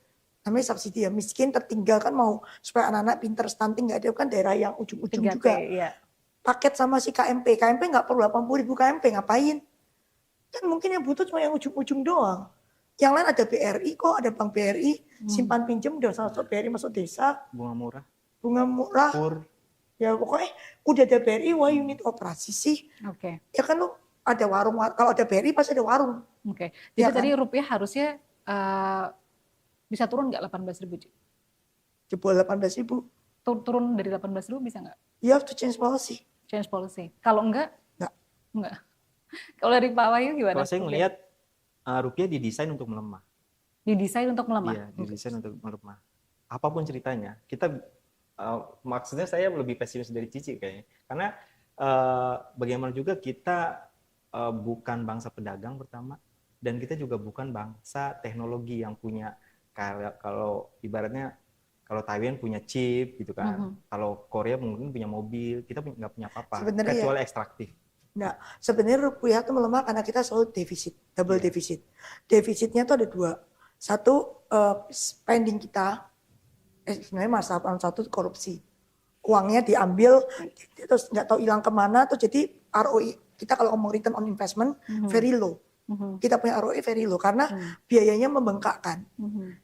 S1: namanya subsidi ya, miskin tertinggal kan, mau supaya anak-anak pinter, stunting nggak ada, kan daerah yang ujung-ujung juga.
S2: Iya.
S1: Paket sama si KMP nggak perlu 80.000 KMP, ngapain? Kan mungkin yang butuh cuma yang ujung-ujung doang. Yang lain ada BRI kok, ada Bank BRI, simpan pinjam udah masuk BRI, masuk desa. Bunga murah. Ya pokoknya udah ada BRI, why you need operasi sih?
S2: Oke.
S1: Ya kan lu ada warung, kalau ada BRI pasti ada warung.
S2: Oke. Jadi tadi rupiah harusnya bisa turun nggak 18.000?
S1: Jebol 18.000.
S2: Turun dari 18.000 bisa nggak?
S1: You have to change policy.
S2: Change policy. Kalau enggak? Enggak. Kalau dari Pak Wahyu gimana?
S3: Kalau saya melihat rupiah didesain untuk melemah.
S2: Didesain untuk melemah?
S3: Iya, didesain untuk melemah. Apapun ceritanya, kita maksudnya saya lebih pesimis dari Cici kayaknya. Karena bagaimana juga kita bukan bangsa pedagang pertama, dan kita juga bukan bangsa teknologi yang punya, kalau ibaratnya kalau Taiwan punya chip gitu kan, kalau Korea mungkin punya mobil, kita nggak punya apa-apa, kecuali ekstraktif.
S1: Nah, sebenarnya rupiah itu melemah karena kita selalu defisit, double defisit. Defisitnya tuh ada dua. Satu, spending kita, sebenarnya masalah satu korupsi. Uangnya diambil, terus nggak tahu hilang kemana, terus jadi ROI, kita kalau ngomong return on investment, very low. Kita punya ROI very low karena biayanya membengkakkan.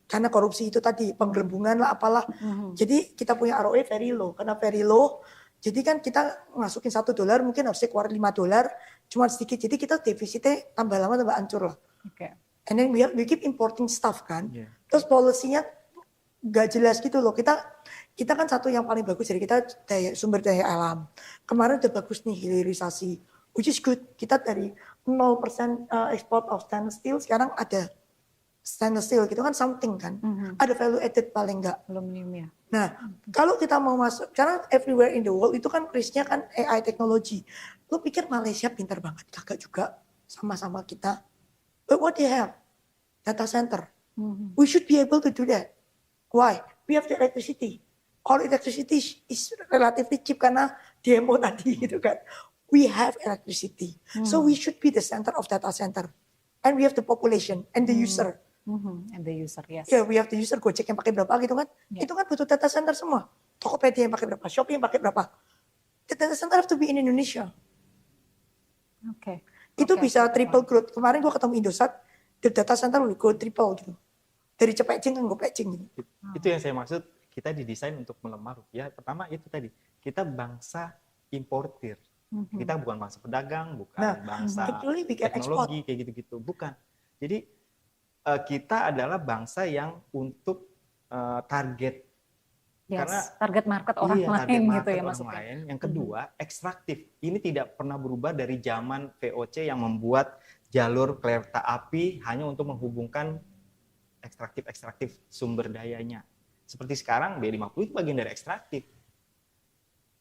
S1: Karena korupsi itu tadi, penggelembungan lah apalah. Jadi kita punya ROI very low, karena very low. Jadi kan kita masukin $1 mungkin harusnya keluar $5, cuma sedikit. Jadi kita defisitnya tambah lama tambah hancur lah. And then we keep importing stuff kan. Terus polisinya gak jelas gitu loh. Kita kan satu yang paling bagus dari kita sumber daya alam. Kemarin udah bagus nih hilirisasi, which is good. Kita dari 0% export of stainless steel, sekarang ada stainless steel gitu kan, something kan. Ada value added paling enggak.
S2: Aluminium ya.
S1: Nah, kalau kita mau masuk, karena everywhere in the world itu kan risknya kan AI teknologi. Lu pikir Malaysia pintar banget? Kagak juga, sama-sama kita. But what they have? Data center. We should be able to do that. Why? We have the electricity. All electricity is relatively cheap karena demo tadi gitu kan. We have electricity. So we should be the center of data center. And we have the population and the user.
S2: And the user, yes.
S1: Yeah, we have the user, Gojek yang pakai berapa gitu kan. Itu kan butuh data center semua. Tokopedia yang pakai berapa, Shopee yang pakai berapa. The data center have to be in Indonesia. Itu bisa triple growth. Kemarin gua ketemu Indosat, the data center will go triple gitu. Dari Cepecing kan gue Pecing gitu.
S3: Itu yang saya maksud, kita didesain untuk melemah rupiah. Pertama itu tadi, kita bangsa importir. Kita bukan bangsa pedagang, bukan bangsa teknologi kayak gitu-gitu, bukan. Jadi kita adalah bangsa yang untuk target, karena
S2: target market orang lain gitu ya maksudnya.
S3: Yang kedua, ekstraktif. Ini tidak pernah berubah dari zaman VOC yang membuat jalur kereta api hanya untuk menghubungkan ekstraktif sumber dayanya. Seperti sekarang B50 itu bagian dari ekstraktif.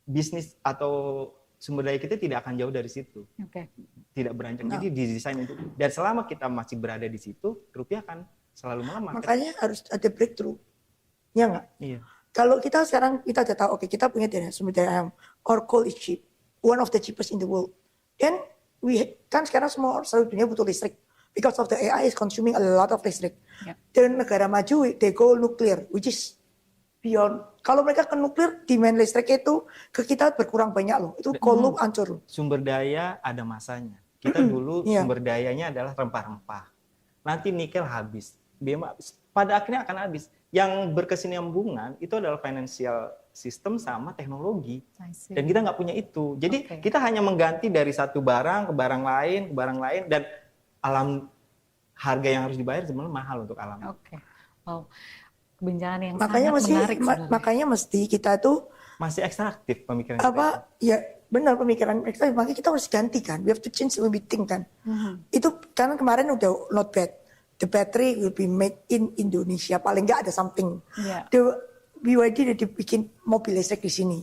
S3: Bisnis atau sumber daya kita tidak akan jauh dari situ. Tidak beranjak. Jadi didesain untuk, dan selama kita masih berada di situ, rupiah akan selalu melemah.
S1: Makanya harus ada breakthrough. Ya enggak?
S3: Iya.
S1: Kalau kita sekarang kita udah tahu, oke, kita punya sumber daya alam. Our coal is cheap. One of the cheapest in the world. Dan kan sekarang semua seluruh dunia butuh listrik. because of the AI is consuming a lot of listrik.
S2: Yeah.
S1: Dan negara maju they go nuclear, which is beyond. Kalau mereka ke nuklir, demand listrik itu ke kita berkurang banyak loh. Itu kolu hancur loh.
S3: Sumber daya ada masanya. Kita dulu
S1: Iya.
S3: sumber dayanya adalah rempah-rempah. Nanti nikel habis, pada akhirnya akan habis. Yang berkesinambungan itu adalah financial system sama teknologi.
S2: I see.
S3: Dan kita nggak punya itu. Jadi
S2: Oke.
S3: kita hanya mengganti dari satu barang ke barang lain, dan alam harga yang harus dibayar sebenarnya mahal untuk alam.
S2: Oke. Wow. Kebijakan yang
S1: Makanya
S2: sangat
S1: mesti
S2: menarik sebenarnya.
S1: makanya mesti kita tuh
S3: Masih ekstraktif pemikiran kita.
S1: apa ya benar pemikiran mereka, makanya kita harus ganti kan. We have to change the way we think kan. Itu karena kemarin udah not bad. The battery will be made in Indonesia. Paling nggak ada something.
S2: Iya.
S1: The BYD udah dibikin mobil listrik di sini.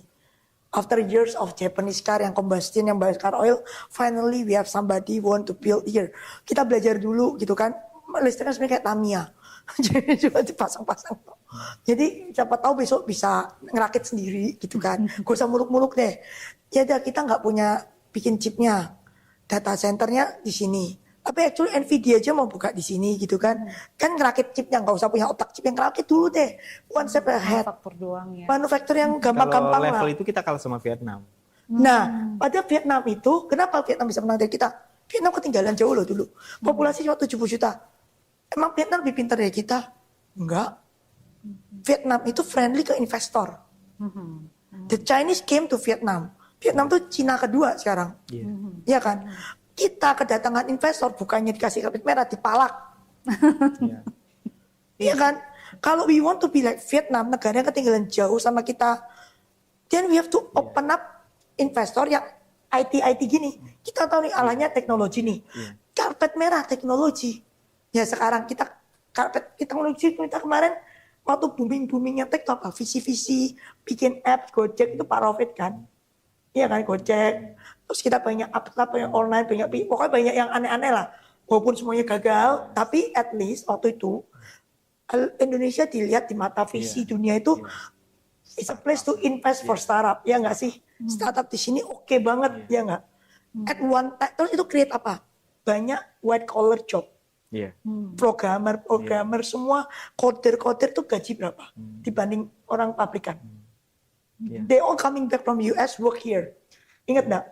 S1: After years of Japanese car yang combustion, yang bakar oil, finally we have somebody want to build here. Kita belajar dulu gitu kan. Listriknya sebenarnya kayak Tamiya. Jadi cuma dipasang-pasang. Jadi siapa tahu besok bisa ngerakit sendiri gitu kan. Gak usah muluk-muluk deh. Ya udah kita nggak punya bikin chipnya. Data centernya di sini. Tapi actually Nvidia aja mau buka di sini gitu kan. Kan ngerakit chipnya, nggak usah punya otak chip yang ngerakit dulu deh. One step ahead.
S2: Faktor doang ya.
S1: Manufaktur yang
S3: Kalau
S1: gampang-gampang lah.
S3: level itu kita kalah sama Vietnam.
S1: Nah, pada Vietnam itu, kenapa Vietnam bisa menang dari kita? Vietnam ketinggalan jauh loh dulu. Populasi cuma 70 juta. Emang Vietnam lebih pintar dari kita? Enggak. Vietnam itu friendly ke investor. The Chinese came to Vietnam. Vietnam tuh Cina kedua sekarang.
S3: Iya.
S1: Iya kan? Kita kedatangan investor bukannya dikasih karpet merah, dipalak.
S3: Iya.
S1: Iya kan? Kalau we want to be like Vietnam, negara yang ketinggalan jauh sama kita, then we have to open up investor yang IT gini. Kita tahu nih alahnya teknologi nih. Karpet merah teknologi. Ya sekarang kita karpet teknologi kita kemarin waktu boomingnya tech apa? Visi bikin app Gojek itu Parofit kan? Iya kan Gojek. Terus kita banyak apa banyak online, pokoknya banyak yang aneh-aneh lah. Walaupun semuanya gagal, tapi at least waktu itu Indonesia dilihat di mata visi dunia itu it's a place to invest for startup, ya nggak sih? Startup di sini oke banget, ya nggak? At one time, terus itu create apa? Banyak white collar job,
S3: Iya.
S1: programmer semua, coder tuh gaji berapa dibanding orang pabrikan? They all coming back from US work here. Ingat nggak?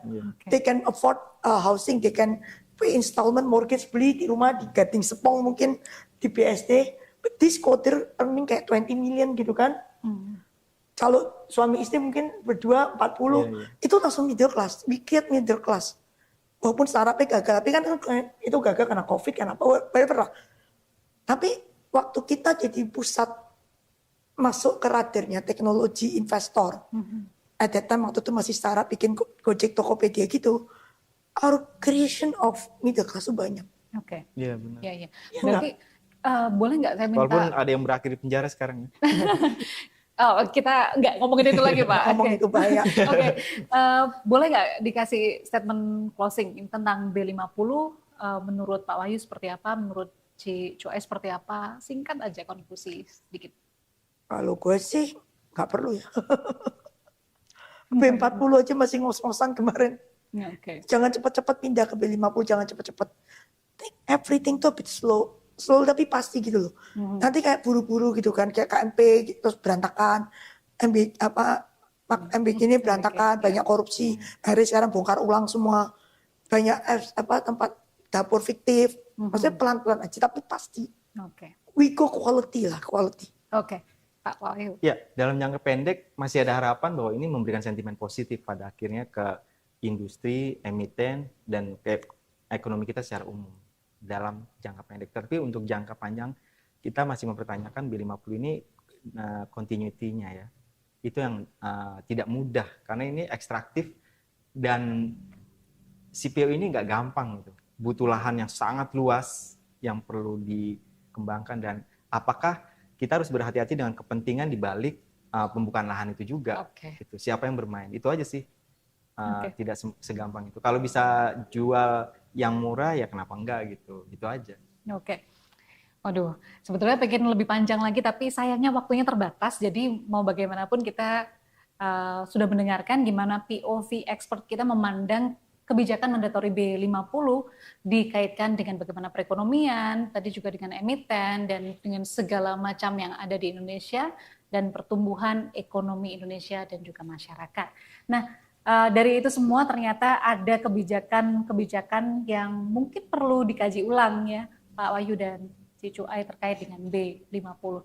S1: They can afford housing, they can pay installment mortgage, beli di rumah di Gading Sepong mungkin di BSD. But this coder earning kayak 20 million gitu kan. Kalau suami istri mungkin berdua 40, itu langsung middle class. We create middle class. Walaupun startupnya gagal, tapi kan itu gagal karena COVID, karena apa, whatever lah. Tapi waktu kita jadi pusat masuk ke radarnya teknologi investor, at that time waktu itu masih startup bikin Gojek, Tokopedia gitu, our creation of middle class itu banyak.
S2: Oke.
S3: Iya benar.
S2: Iya. Berarti boleh nggak saya minta?
S3: Walaupun ada yang berakhir di penjara sekarang ya.
S2: Oh, kita nggak ngomongin itu lagi, Pak.
S1: Ngomong
S2: Oke.
S1: itu bahaya.
S2: Oke. Boleh nggak dikasih statement closing tentang B50 menurut Pak Wahyu seperti apa, menurut Cuai seperti apa? Singkat aja, konklusi sedikit.
S1: Kalau gue sih nggak perlu ya. B40 aja masih ngos-ngosan kemarin.
S2: Ya, oke.
S1: Jangan cepat-cepat pindah ke B50, jangan cepat-cepat. Take everything tuh a bit slow tapi pasti gitu loh. Nanti kayak buru-buru gitu kan, kayak KMP terus berantakan, MB gini berantakan, banyak korupsi. Hari sekarang bongkar ulang semua, banyak tempat dapur fiktif. Maksudnya pelan-pelan aja tapi pasti.
S2: Oke.
S1: We go quality lah, quality.
S2: Oke, Pak Wahyu.
S3: Ya, dalam jangka pendek masih ada harapan bahwa ini memberikan sentimen positif pada akhirnya ke industri, emiten, dan ke ekonomi kita secara umum dalam jangka pendek. Tapi untuk jangka panjang kita masih mempertanyakan B50 ini continuity-nya ya. Itu yang tidak mudah karena ini ekstraktif dan CPO ini nggak gampang gitu. Butuh lahan yang sangat luas yang perlu dikembangkan, dan apakah kita harus berhati-hati dengan kepentingan di balik pembukaan lahan itu juga. Gitu. Siapa yang bermain? Itu aja sih. Tidak segampang itu. Kalau bisa jual yang murah ya kenapa enggak gitu. Itu aja.
S2: Oke. Waduh, sebetulnya pengen lebih panjang lagi tapi sayangnya waktunya terbatas. Jadi mau bagaimanapun kita sudah mendengarkan gimana POV expert kita memandang kebijakan mandatory B50 dikaitkan dengan bagaimana perekonomian, tadi juga dengan emiten dan dengan segala macam yang ada di Indonesia dan pertumbuhan ekonomi Indonesia dan juga masyarakat. Nah, dari itu semua ternyata ada kebijakan-kebijakan yang mungkin perlu dikaji ulang ya, Pak Wahyu dan Ci Cuai terkait dengan B50.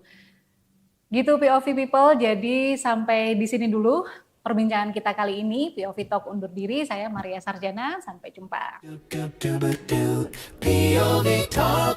S2: Gitu POV People, jadi sampai di sini dulu perbincangan kita kali ini. POV Talk undur diri, saya Maria Sarjana, sampai jumpa. POV Talk.